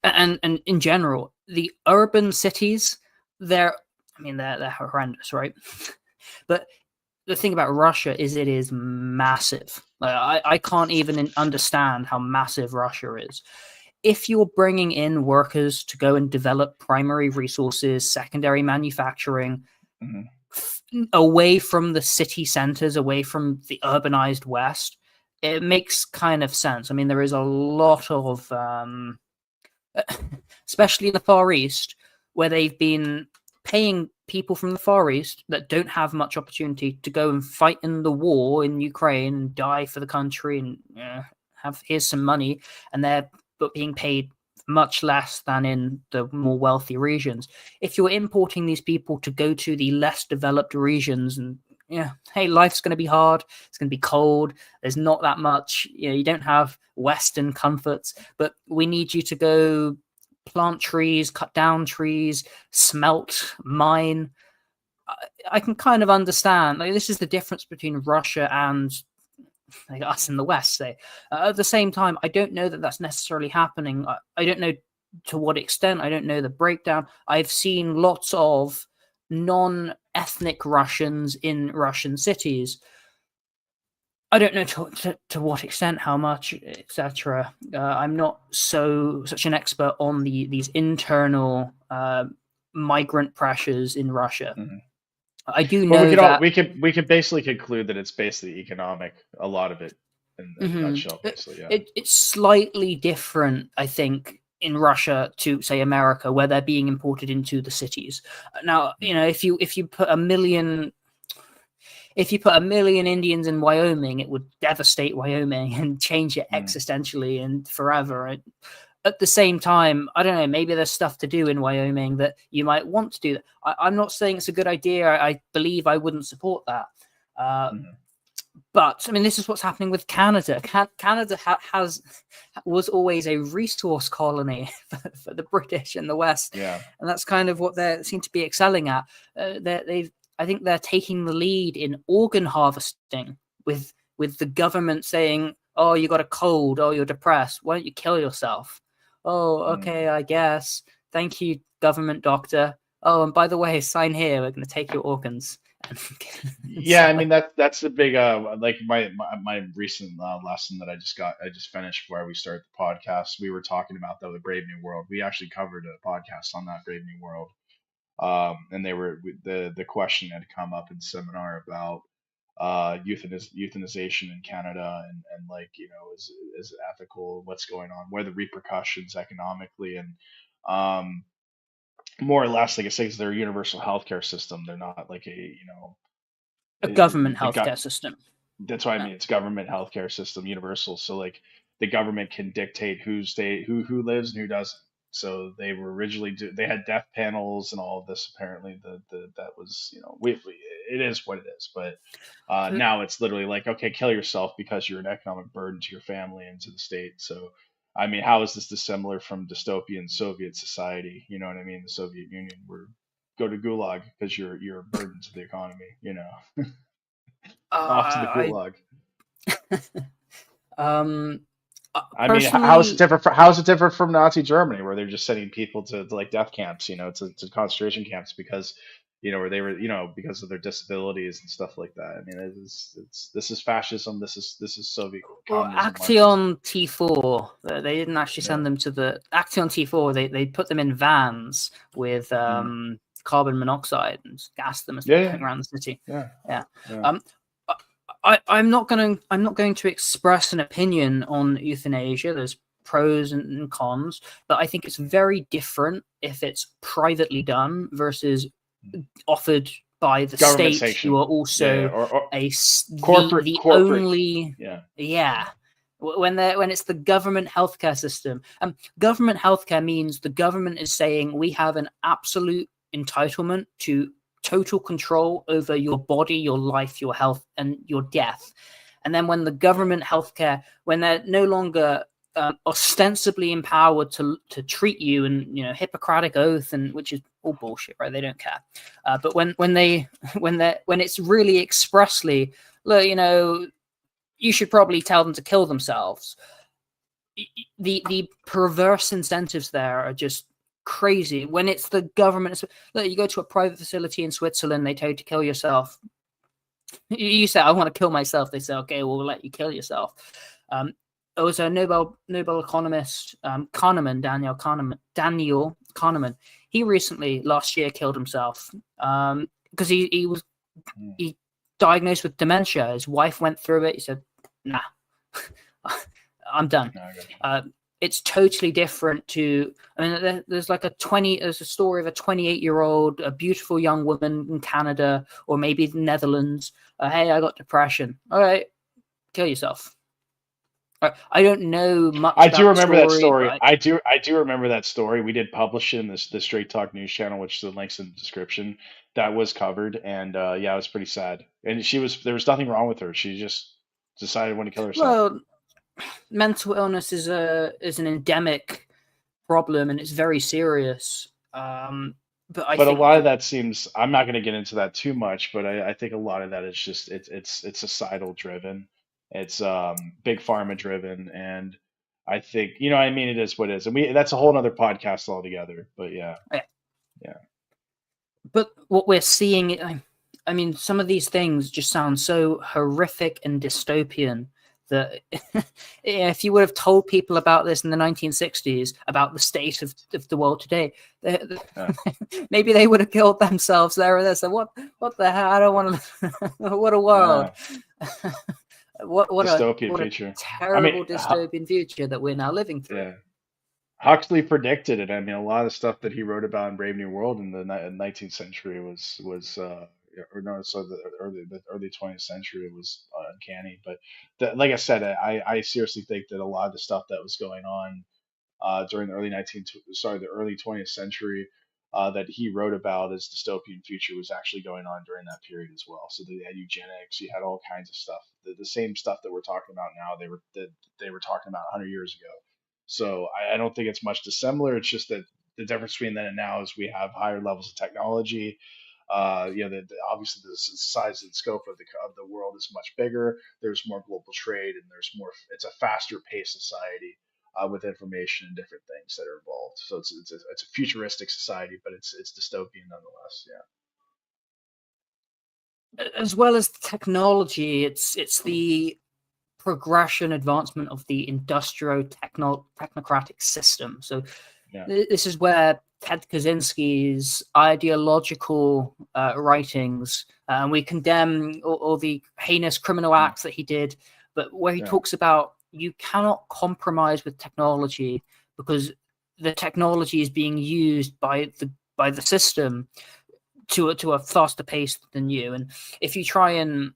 and in general, the urban cities, they're horrendous, right? But the thing about Russia is it is massive. I can't even understand how massive Russia is. If you're bringing in workers to go and develop primary resources, secondary manufacturing, away from the city centers, away from the urbanized West, it makes kind of sense. I mean, there is a lot of, especially in the Far East, where they've been paying people from the Far East that don't have much opportunity to go and fight in the war in Ukraine and die for the country and here's some money, and they're being paid much less than in the more wealthy regions. If you're importing these people to go to the less developed regions, and hey, life's going to be hard, it's going to be cold, there's not that much, you don't have Western comforts, but we need you to go plant trees, cut down trees, smelt, mine. I can kind of understand. This is the difference between Russia and us in the West, say. At the same time, I don't know that that's necessarily happening. I don't know to what extent. I don't know the breakdown. I've seen lots of non-ethnic Russians in Russian cities. I don't know to what extent, how much, etc. I'm not such an expert on these internal migrant pressures in Russia. I do know that we could basically conclude that it's basically economic. A lot of it, in a nutshell, basically. Yeah, it's slightly different, I think, in Russia to say America, where they're being imported into the cities. Now, if you put a million Indians in Wyoming, it would devastate Wyoming and change it existentially and forever. At the same time, I don't know, maybe there's stuff to do in Wyoming that you might want to do. I'm not saying it's a good idea. I believe I wouldn't support that. But I mean, this is what's happening with Canada. Canada was always a resource colony for the British in the West, and that's kind of what they seem to be excelling at. I think they're taking the lead in organ harvesting, with the government saying, "Oh, you got a cold. Oh, you're depressed. Why don't you kill yourself?" Oh, okay, I guess. Thank you, government doctor. Oh, and by the way, sign here. We're going to take your organs. Yeah, I mean that's a big like my recent lesson that I just finished where we started the podcast. We were talking about the Brave New World. We actually covered a podcast on that Brave New World. And the question had come up in seminar about euthanization in Canada, and like, is it ethical, what's going on, what are the repercussions economically, and more or less, like I say, it's their universal healthcare system. They're not like a government the healthcare system. That's what I mean. It's government healthcare system, universal. So like the government can dictate who lives and who doesn't. So they were originally they had death panels and all of this. Apparently, that was it is what it is. But now it's literally like, okay, kill yourself because you're an economic burden to your family and to the state. So I mean, how is this dissimilar from dystopian Soviet society? You know what I mean? The Soviet Union, where go to gulag because you're a burden to the economy. Off to the gulag. I mean, how is it different from Nazi Germany, where they're just sending people to like death camps, to concentration camps because, where they were, because of their disabilities and stuff like that. I mean, this is fascism. This is Soviet communism. Action T4, they didn't actually send them to the Action T4. They put them in vans with carbon monoxide and gas them as they're going around the city. I'm not going to express an opinion on euthanasia. There's pros and cons, but I think it's very different if it's privately done versus offered by the state, who are also corporate. Only when it's the government healthcare system. Government healthcare means the government is saying we have an absolute entitlement to total control over your body, your life, your health, and your death. And then when the government healthcare, when they're no longer ostensibly empowered to treat you, and Hippocratic oath, and which is all bullshit, right? They don't care. But when it's really expressly, look, you should probably tell them to kill themselves. The perverse incentives there are just crazy. When it's the government, look, you go to a private facility in Switzerland, they tell you to kill yourself. You say, I want to kill myself. They say, okay, we'll let you kill yourself. There was a Nobel economist, Daniel Kahneman. He recently, last year, killed himself because he was diagnosed with dementia. His wife went through it. He said, nah, I'm done. It's totally different to, there's a story of a 28-year-old, a beautiful young woman in Canada or maybe the Netherlands. Hey, I got depression. All right, kill yourself. I don't know much. I do remember that story. But I do remember that story. We did publish it in the Straight Talk News channel, which the link's in the description. That was covered, and yeah, it was pretty sad. And there was nothing wrong with her. She just decided when to kill herself. Well, mental illness is an endemic problem, and it's very serious. But I But a think lot of that seems, I'm not going to get into that too much, but I think a lot of that is just it's societal driven. It's big pharma driven, and I think it is what it is, and that's a whole other podcast altogether. But yeah. But what we're seeing, some of these things just sound so horrific and dystopian that if you would have told people about this in the 1960s, about the state of the world today, maybe they would have killed themselves there or there. So what the hell? I don't want to. What a world! What dystopian a future. terrible dystopian future that we're now living through. Yeah. Huxley predicted it. A lot of stuff that he wrote about in Brave New World in the 19th century was the early 20th century was uncanny. But like I said, I seriously think that a lot of the stuff that was going on during the early 20th century that he wrote about as dystopian future was actually going on during that period as well. So they had eugenics, you had all kinds of stuff. The same stuff that we're talking about now, they were talking about 100 years ago. So I don't think it's much dissimilar. It's just that the difference between then and now is we have higher levels of technology. Obviously the size and scope of the world is much bigger. There's more global trade, and it's a faster paced society with information and different things that are involved. So it's a futuristic society, but it's dystopian nonetheless. Yeah. As well as technology, it's the progression, advancement of the industrial technocratic system. So this is where Ted Kaczynski's ideological writings, we condemn all the heinous criminal acts that he did, but where he talks about you cannot compromise with technology because the technology is being used by the system to a faster pace than you. And if you try and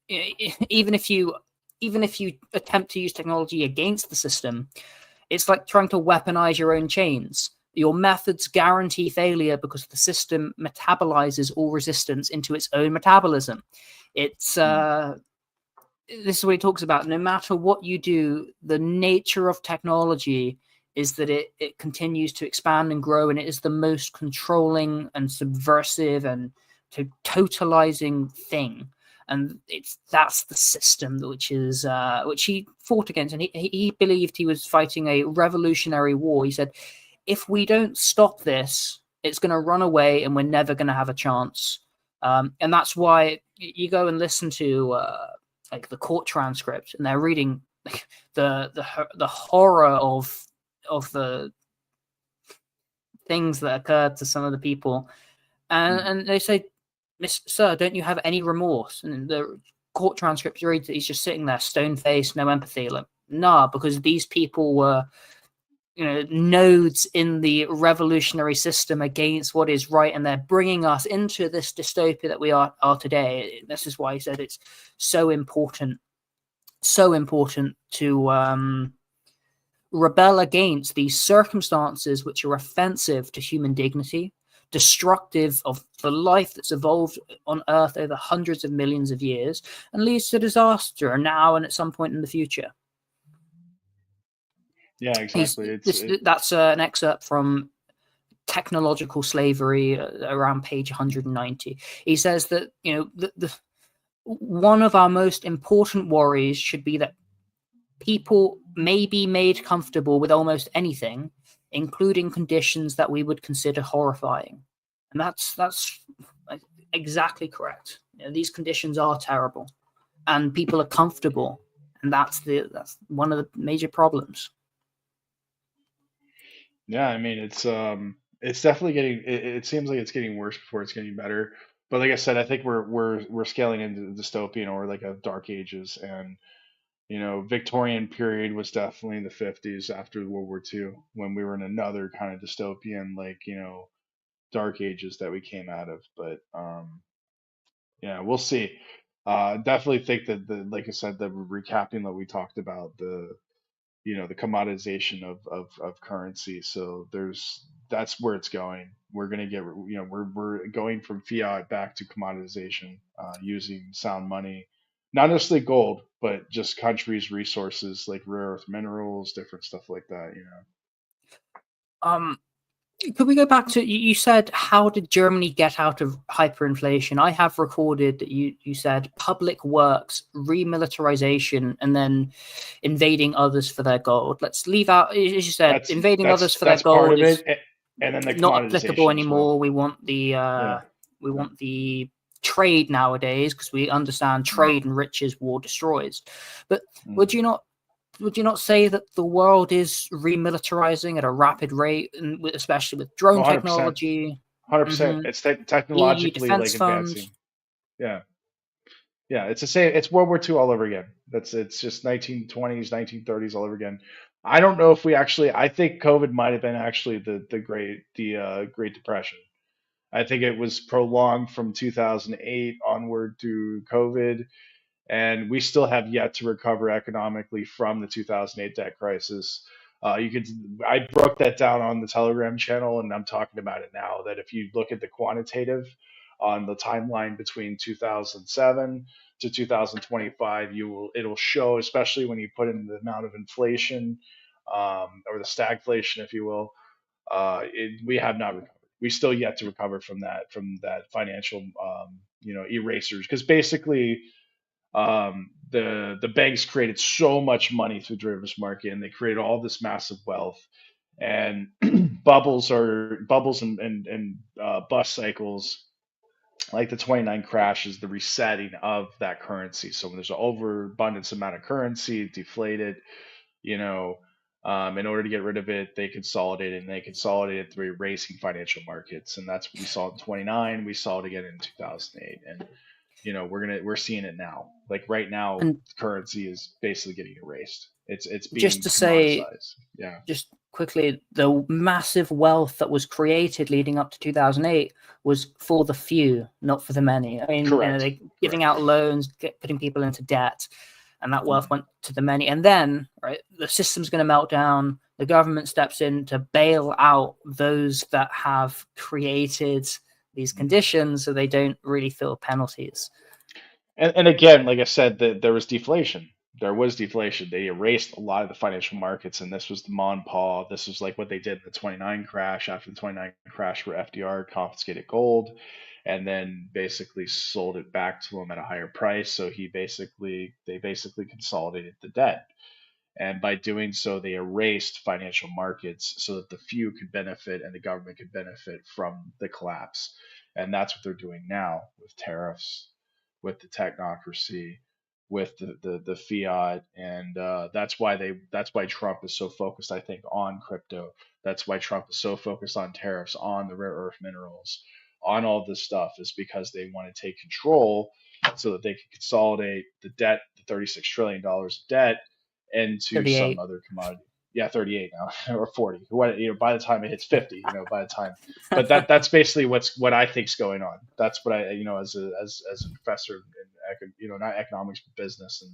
even if you attempt to use technology against the system, it's like trying to weaponize your own chains. Your methods guarantee failure because the system metabolizes all resistance into its own metabolism. It's this is what he talks about. No matter what you do, the nature of technology is that it continues to expand and grow, and it is the most controlling and subversive and totalizing thing. And that's the system which he fought against, and he believed he was fighting a revolutionary war. He said, if we don't stop this, it's going to run away, and we're never going to have a chance. And that's why you go and listen to the court transcript, and they're reading the horror of the things that occurred to some of the people, and they say, Sir, don't you have any remorse? And the court transcript reads that he's just sitting there, stone-faced, no empathy. Like, nah, because these people were, nodes in the revolutionary system against what is right, and they're bringing us into this dystopia that we are today. This is why he said it's so important to rebel against these circumstances which are offensive to human dignity, destructive of the life that's evolved on Earth over hundreds of millions of years, and leads to disaster now and at some point in the future. Yeah, exactly. That's an excerpt from Technological Slavery around page 190. He says that one of our most important worries should be that people may be made comfortable with almost anything, including conditions that we would consider horrifying. And that's exactly correct. These conditions are terrible, and people are comfortable, and that's one of the major problems. Yeah, I mean it's definitely getting it seems like it's getting worse before it's getting better. But like I said, I think we're scaling into the dystopian or like a dark ages, and Victorian period was definitely in the 50s after World War II when we were in another kind of dystopian like, dark ages that we came out of. But yeah, we'll see. Definitely think that like I said, the recapping that we talked about, the commoditization of currency. So that's where it's going. We're going to get, we're going from fiat back to commoditization, using sound money, not necessarily gold, but just countries' resources like rare earth minerals, different stuff like that. Um, Could we go back to you said how did Germany get out of hyperinflation? I have recorded that you said public works, remilitarization, and then invading others for their gold. Let's leave out, as you said, That's invading others for their that's part gold of is it, and then the not applicable commoditization as anymore. well. We want Yeah. the trade nowadays because we understand trade and riches war destroys. But Mm. would you not say that the world is remilitarizing at a rapid rate, and especially with drone 100%. technology? 100%. It's EU technologically defense like fund. advancing. Yeah. Yeah, it's the same. It's World War II all over again. It's just 1920s, 1930s all over again. I don't know if we actually. I think COVID might have been actually the Great Depression. I think it was prolonged from 2008 onward to COVID, and we still have yet to recover economically from the 2008 debt crisis. I broke that down on the Telegram channel, and I'm talking about it now. That if you look at the quantitative on the timeline between 2007 to 2025, it'll show, especially when you put in the amount of inflation, or the stagflation, if you will. We have not recovered. We still yet to recover from that financial, erasers, because basically the banks created so much money through derivatives market, and they created all this massive wealth, and bubbles and bust cycles like the 29 crash is the resetting of that currency. So when there's an overabundance amount of currency, deflate it, you know, in order to get rid of it, they consolidate it, and they consolidate it through erasing financial markets. And that's what we saw in 29. We saw it again in 2008. And we're seeing it now. Like right now, And currency is basically getting erased. It's just being to say, commoditized. Yeah, just quickly, the massive wealth that was created leading up to 2008 was for the few, not for the many. I mean, correct. they giving out loans, putting people into debt, and that wealth Mhm. went to the many. And then, right, the system's going to melt down. The government steps in to bail out those that have created these conditions, so they don't really feel penalties. And again, like I said, there was deflation. There was deflation. They erased a lot of the financial markets, and this was the mon paw. This was like what they did in the 29 crash. After the 29 crash, where FDR confiscated gold, and then basically sold it back to him at a higher price. So they basically consolidated the debt. And by doing so, they erased financial markets so that the few could benefit and the government could benefit from the collapse. And that's what they're doing now with tariffs, with the technocracy, with the fiat, and that's why Trump is so focused, I think, on crypto. That's why Trump is so focused on tariffs, on the rare earth minerals, on all this stuff, is because they want to take control so that they can consolidate the debt, the $36 trillion of debt, into some 38. other commodity. Yeah, 38 now or 40. By the time it hits 50, by the time. But that's basically what I think's going on. That's what I, as a professor in not economics but business and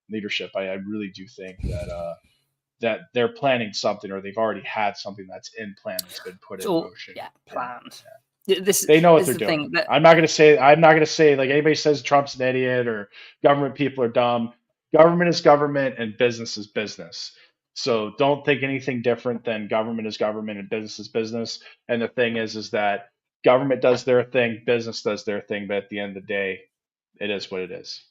leadership, I really do think that they're planning something, or they've already had something that's in plan, that's been put in So motion. yeah, And planned. they know what This they're is the doing. thing that I'm not gonna say like anybody says Trump's an idiot or government people are dumb. Government is government and business is business. So don't think anything different than government is government and business is business. And the thing is that government does their thing, business does their thing, but at the end of the day, it is what it is.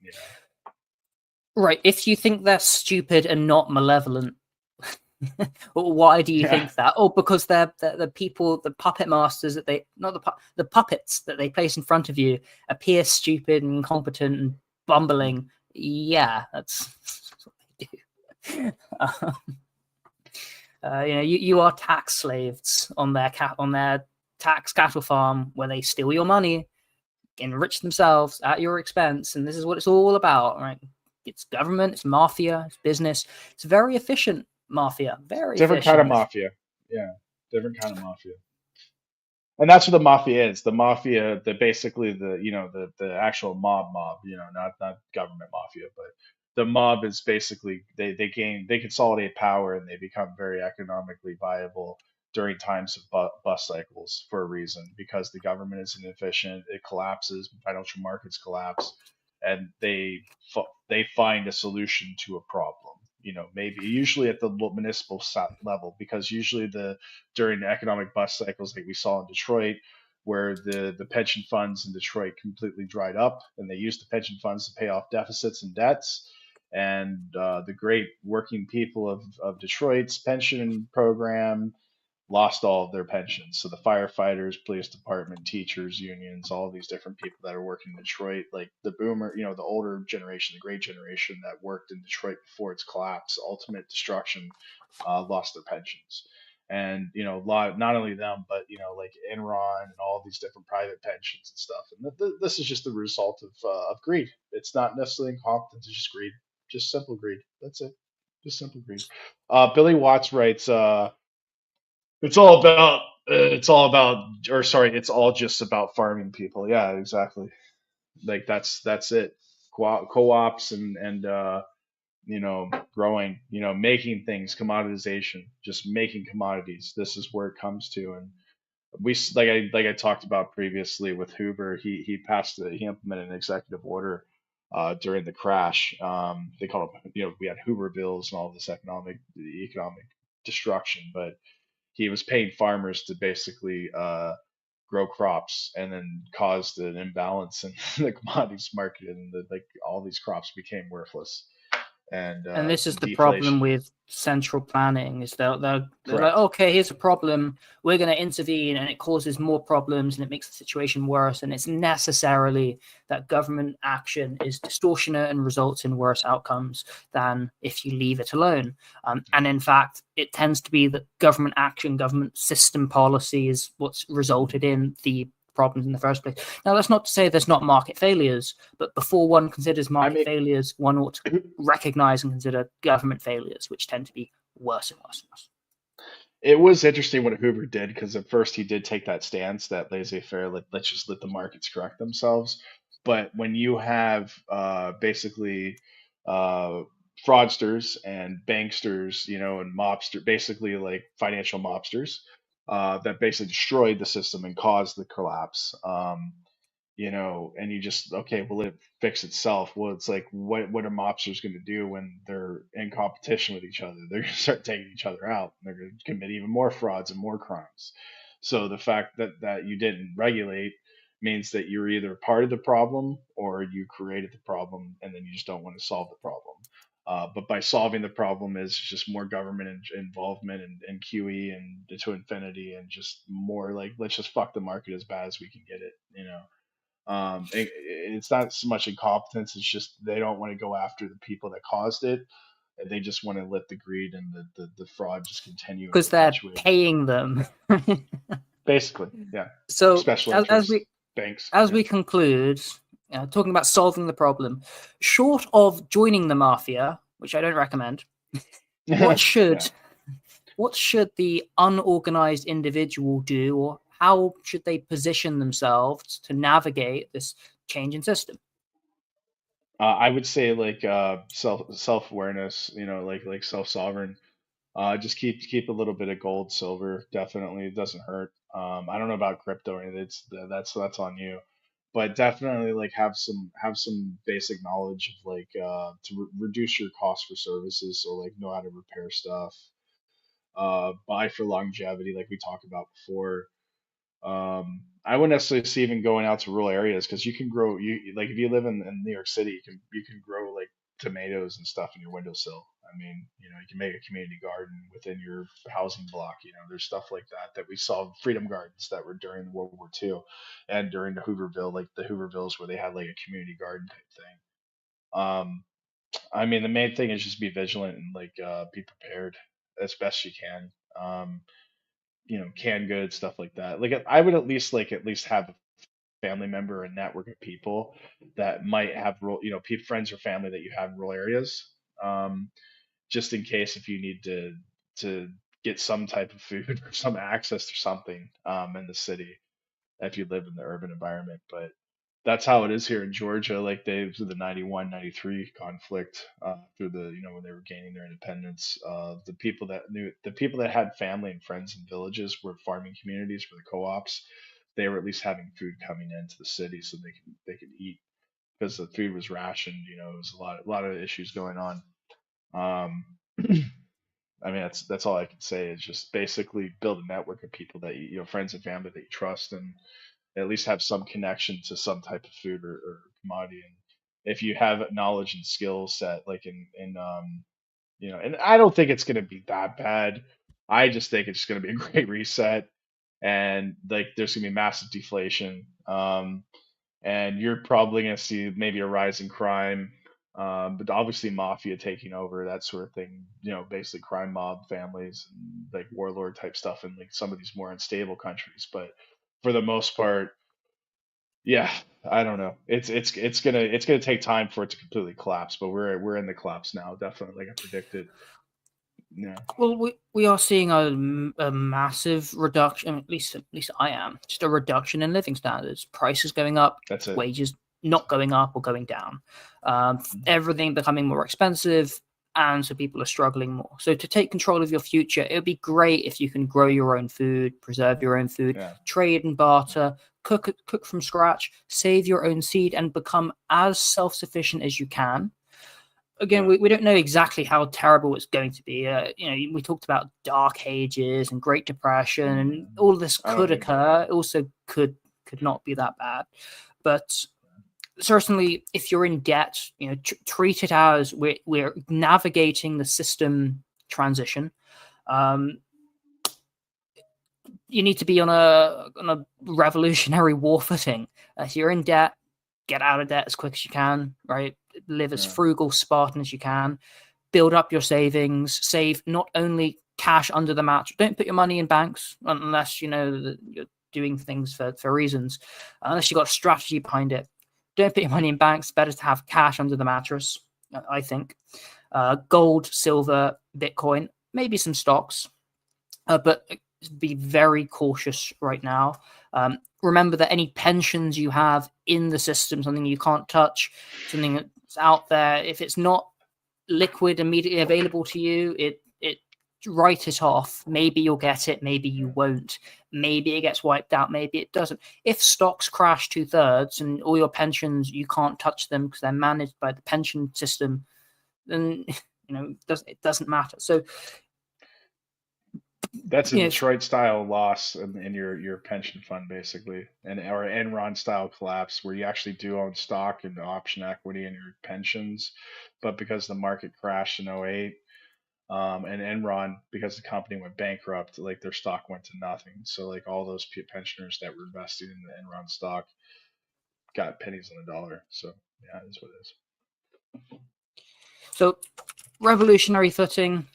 You know. Right. If you think they're stupid and not malevolent, why do you Yeah. think that? Oh, because they're the people, the puppet masters that they not the puppets that they place in front of you appear stupid and incompetent and bumbling. Yeah, that's what they do. You are tax slaves on their tax cattle farm where they steal your money, enrich themselves at your expense, and this is what it's all about, right? It's government, it's mafia, it's business. It's very efficient mafia, very Different kind of efficient. mafia. Yeah. Different kind of mafia. And that's what the mafia is. The mafia, basically the actual mob, not government mafia, but the mob is basically they consolidate power and they become very economically viable during times of bust cycles for a reason because the government is inefficient, it collapses, financial markets collapse, and they find a solution to a problem. Maybe usually at the municipal level, because usually during the economic bust cycles like we saw in Detroit, where the pension funds in Detroit completely dried up, and they used the pension funds to pay off deficits and debts. And the great working people of Detroit's pension program lost all of their pensions. So the firefighters, police department, teachers, unions, all of these different people that are working in Detroit, like the boomer, the older generation, the great generation that worked in Detroit before its collapse, ultimate destruction, lost their pensions. And not only them, but like Enron and all these different private pensions and stuff. And this is just the result of greed. It's not necessarily incompetence; it's just greed, just simple greed. That's it, just simple greed. Billy Watts writes. Or sorry, it's all just about farming people. Yeah, exactly. Like that's it. Co-ops and growing, making things, commoditization, just making commodities. This is where it comes to. And like I talked about previously with Hoover, he implemented an executive order during the crash. They call it, we had Hoover bills and all this economic destruction, but he was paying farmers to basically grow crops, and then caused an imbalance in the commodities market, and all these crops became worthless, and And this is the problem deflation. with central planning is they're like, Correct. okay, here's a problem, we're going to intervene, and it causes more problems and it makes the situation worse. And it's necessarily that government action is distortionate and results in worse outcomes than if you leave it alone. And in fact, it tends to be that government action, government system policy is what's resulted in the problems in the first place. Now, that's not to say there's not market failures, but before one considers I market mean, failures, one ought to recognize and consider government failures, which tend to be worse and worse and worse. it was interesting what Hoover did, because at first he did take that stance, that laissez-faire, let's just let the markets correct themselves. But when you have basically uh, fraudsters and banksters, and basically like financial mobsters, that basically destroyed the system and caused the collapse. And you just, okay, will it fix itself? Well, it's like, what are mobsters going to do when they're in competition with each other? They're going to start taking each other out. They're going to commit even more frauds and more crimes. So the fact that you didn't regulate means that you're either part of the problem or you created the problem, and then you just don't want to solve the problem. But by solving the problem is just more government involvement and QE and to infinity, and just more like, let's just fuck the market as bad as we can get it. It's not so much incompetence; it's just they don't want to go after the people that caused it. And they just want to let the greed and the fraud just continue and Because they're perpetuate. paying them. Basically, yeah. So Special as interests, we banks. as Yeah. we conclude, talking about solving the problem, short of joining the mafia, which I don't recommend, what Yeah. should the unorganized individual do, or how should they position themselves to navigate this changing system? I would say like self awareness. Like self sovereign. Just keep a little bit of gold, silver. Definitely, it doesn't hurt. I don't know about crypto or anything. That's on you. but definitely like have some basic knowledge of like to reduce your cost for services. So like know how to repair stuff, buy for longevity, like we talked about before. I wouldn't necessarily see even going out to rural areas because you can grow you like if you live in New York City, you can grow like tomatoes and stuff in your windowsill. I mean, you can make a community garden within your housing block. There's stuff like that we saw freedom gardens that were during World War II and during the Hooverville, like the Hoovervilles where they had like a community garden type thing. I mean, the main thing is just be vigilant and like be prepared as best you can. Canned goods, stuff like that. Like I would at least have a family member or network of people that might have rural, friends or family that you have in rural areas, um, just in case if you need to get some type of food or some access to something in the city if you live in the urban environment. But that's how it is here in Georgia. Like they through the 91, 93 conflict, through the when they were gaining their independence, the people that had family and friends in villages were farming communities for the co-ops. They were at least having food coming into the city so they could eat because the food was rationed. It was a lot of issues going on. Um, I mean, that's all I can say is just basically build a network of people that friends and family that you trust, and at least have some connection to some type of food or commodity. And if you have knowledge and skill set, like and I don't think it's going to be that bad. I just think it's going to be a great reset, and like there's going to be massive deflation. And you're probably going to see maybe a rise in crime, but obviously mafia taking over, that sort of thing. Basically crime mob families and like warlord type stuff in like some of these more unstable countries. But for the most part, yeah, I don't know. It's gonna take time for it to completely collapse, but we're in the collapse now, definitely, like I predicted. Yeah, Well, we are seeing a massive reduction. At least I am just a reduction in living standards. Prices going up, that's it. wages not going up or going down. Everything becoming more expensive, and so people are struggling more. So to take control of your future, it would be great if you can grow your own food, preserve your own food, Yeah, trade and barter, cook from scratch, save your own seed, and become as self-sufficient as you can. Again, yeah, we don't know exactly how terrible it's going to be. We talked about dark ages and Great Depression, and all of this I don't could think that. occur. It also could not be that bad, but certainly, if you're in debt, treat it as we're navigating the system transition. Um, you need to be on a revolutionary war footing. If you're in debt, get out of debt as quick as you can. Right, live as Yeah, frugal, Spartan as you can. Build up your savings. Save not only cash under the mattress. Don't put your money in banks unless you know that you're doing things for reasons. Unless you've got a strategy behind it. Don't put your money in banks. Better to have cash under the mattress, I think. Gold, silver, Bitcoin, maybe some stocks, but be very cautious right now. Remember that any pensions you have in the system, something you can't touch, something that's out there, if it's not liquid immediately available to you, it write it off. Maybe you'll get it, maybe you won't. Maybe it gets wiped out, maybe it doesn't. If stocks crash 2/3 and all your pensions, you can't touch them because they're managed by the pension system, then it doesn't matter. So that's a you know, Detroit style loss in your pension fund basically, and or Enron style collapse where you actually do own stock and option equity in your pensions, but because the market crashed in '08. And Enron, because the company went bankrupt, like their stock went to nothing. So like all those pensioners that were investing in the Enron stock got pennies on the dollar. So yeah, that's what it is. so revolutionary footing.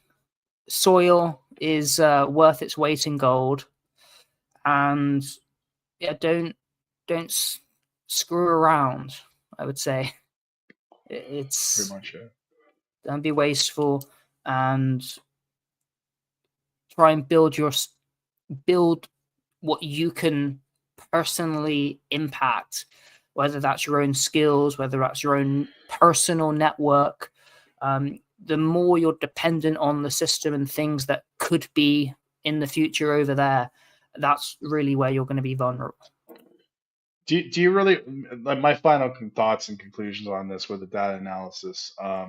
Soil is worth its weight in gold, and yeah, don't screw around. I would say Pretty it's much it. don't be wasteful, and try and build what you can personally impact, whether that's your own skills, whether that's your own personal network. The more you're dependent on the system and things that could be in the future over there, that's really where you're going to be vulnerable. Do you really like my final thoughts and conclusions on this with the data analysis? I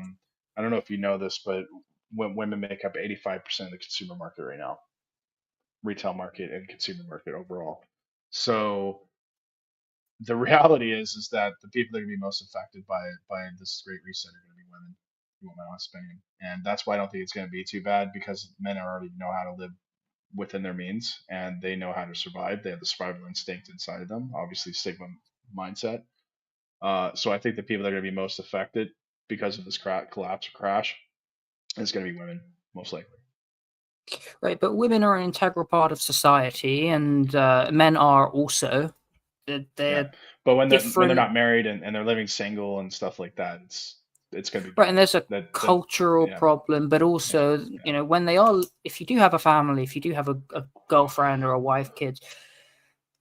don't know if you know this, but women make up 85% of the consumer market right now, retail market and consumer market overall. So the reality is that the people that are going to be most affected by this great reset are going to be women who want my spending, and that's why I don't think it's going to be too bad because men already know how to live within their means and they know how to survive. They have the survival instinct inside of them, obviously Sigma mindset. So I think the people that are going to be most affected because of this collapse or crash is going to be women, most likely. Right, but women are an integral part of society, and men are also. They're, Yeah, they're but when they're different, not married and they're living single and stuff like that, it's going to be right? And different. there's a That cultural yeah, problem, but yeah, also, yeah. when they are, if you do have a family, if you do have a girlfriend or a wife, kids,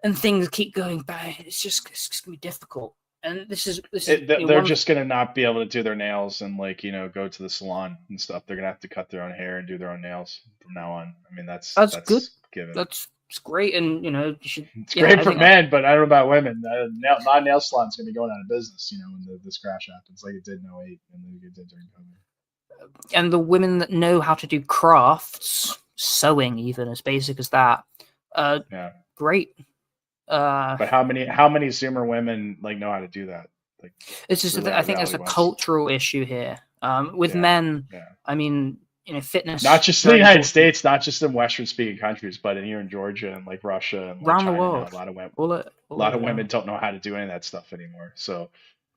and things keep going bad, it's gonna be difficult. And this is They're one. just going to not be able to do their nails and like go to the salon and stuff. They're going to have to cut their own hair and do their own nails from now on. I mean, That's good. that's given. That's it's great, and you should. It's Yeah, great I for think men, but I don't know about women. My nail salon's going to be going out of business, when this crash happens, like it did in '08 and like it did during COVID. and the women that know how to do crafts, sewing, even as basic as that, Yeah, great. but how many Zoomer women like know how to do that? Like, It's just that I think there's reality a wise, cultural issue here. With yeah, men, yeah. I mean, Not fitness just in the very United important States, not just in Western speaking countries, but in here in Georgia and like Russia and like around the China now, world. a lot of women, a All lot over, of yeah. women don't know how to do any of that stuff anymore. So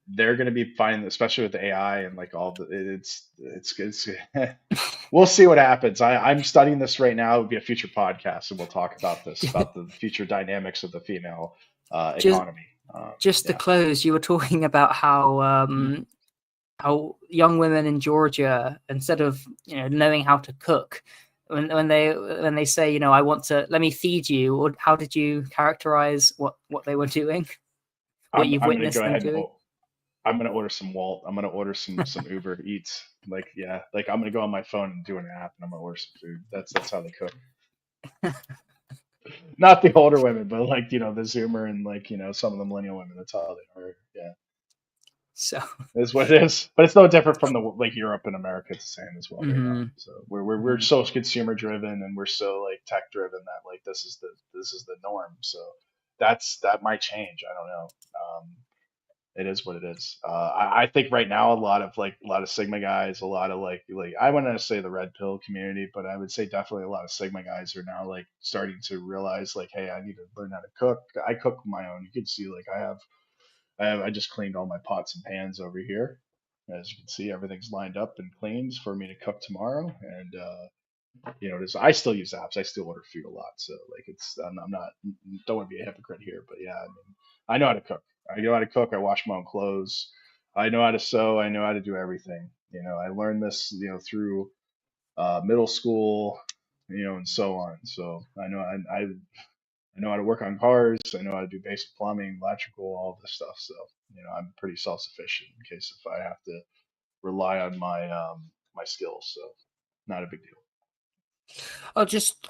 they're going to be finding, especially with AI and like all the, it's we'll see what happens. I'm studying this right now. It would be a future podcast, and we'll talk about this, about the future dynamics of the female just economy. just to Yeah. close, you were talking about how young women in Georgia, instead of knowing how to cook, when they say, I want to, let me feed you, or how did you characterize what they were doing, what you've I'm going to witnessed go them ahead and doing? I'm going to order some Walt. I'm going to order some Uber Eats. Like, yeah, like I'm going to go on my phone and do an app, and I'm going to order some food. That's how they cook. Not the older women, but like the Zoomer and like some of the millennial women. That's how they are. Yeah. So, It is what it is, but it's no different from the like Europe and America. It's the same as well right now. mhm, So we're mhm. so consumer driven and we're so like tech driven that like this is the norm. So that might change. I don't know. It is what it is. I think right now a lot of Sigma guys, a lot of like I wouldn't say the red pill community, but I would say definitely a lot of Sigma guys are now like starting to realize like, hey, I need to learn how to cook. I cook my own. You can see like I just cleaned all my pots and pans over here. As you can see, everything's lined up and cleaned for me to cook tomorrow. And I still use apps. I still order food a lot. So like I'm not don't want to be a hypocrite here, but yeah, I mean, I know how to cook. I know how to cook. I wash my own clothes. I know how to sew. I know how to do everything. I learned this through middle school, and so on. So I know how to work on cars. I know how to do basic plumbing, electrical, all this stuff. So I'm pretty self-sufficient in case if I have to rely on my skills. So not a big deal. Oh, just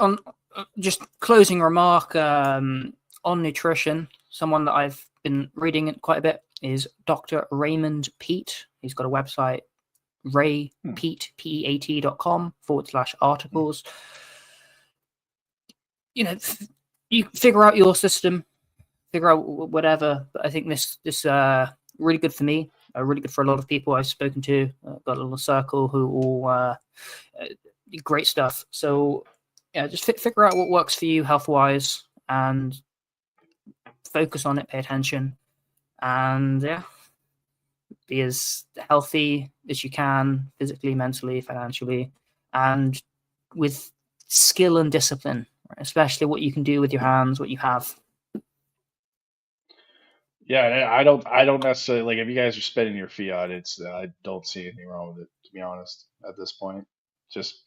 closing remark on nutrition. Someone that I've been reading it quite a bit is Dr. Raymond Peat. He's got a website, Hmm. raypeat.com/articles. You figure out your system, figure out whatever. But I think this really good for me. Really good for a lot of people I've spoken to. Got a little circle who all great stuff. So yeah, just figure out what works for you health wise, and focus on it. Pay attention, and yeah, be as healthy as you can, physically, mentally, financially, and with skill and discipline, right? Especially what you can do with your hands, what you have. Yeah, and I don't necessarily like if you guys are spending your fiat. I don't see anything wrong with it, to be honest. At this point, just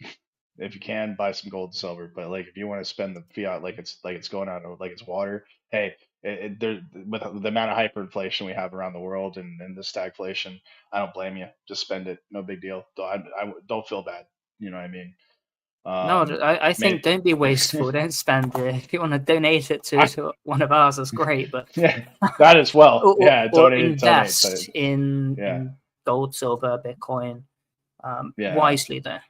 if you can buy some gold and silver, but like if you want to spend the fiat like it's going out like it's water, hey, there with the amount of hyperinflation we have around the world and the stagflation, I don't blame you. Just spend it, no big deal. I don't feel bad. You know what I mean? No, I Man, think don't be wasteful. Don't spend it. If you want to donate it I, to one of ours, that's great. But yeah, that as well. Yeah, or donate. But invest yeah, in gold, silver, Bitcoin yeah, wisely there.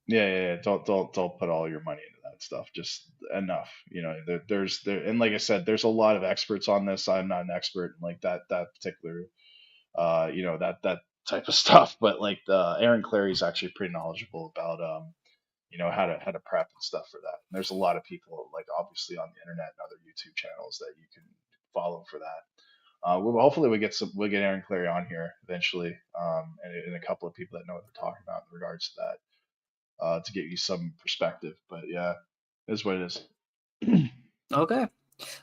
yeah. Don't put all your money into that stuff. Just enough. And like I said, there's a lot of experts on this. I'm not an expert in like that particular that type of stuff. But like Aaron Clary's actually pretty knowledgeable about how to prep and stuff for that. And there's a lot of people like obviously on the internet and other YouTube channels that you can follow for that. Hopefully we'll get Aaron Clary on here eventually, and a couple of people that know what they're talking about in regards to that, to get you some perspective. But yeah, it is what it is. Okay.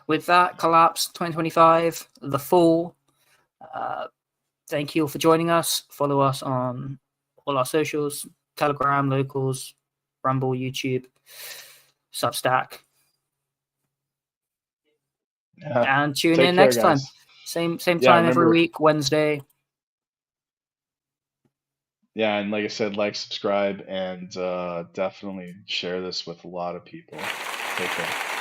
With that, Collapse 2025, the fall. Thank you all for joining us. Follow us on all our socials: Telegram, Locals, Rumble, YouTube, Substack, Yeah. and tune Take in care, next time. guys. Same Yeah, time every remember. week, Wednesday. Yeah, and like I said, like, subscribe, and definitely share this with a lot of people. Take care.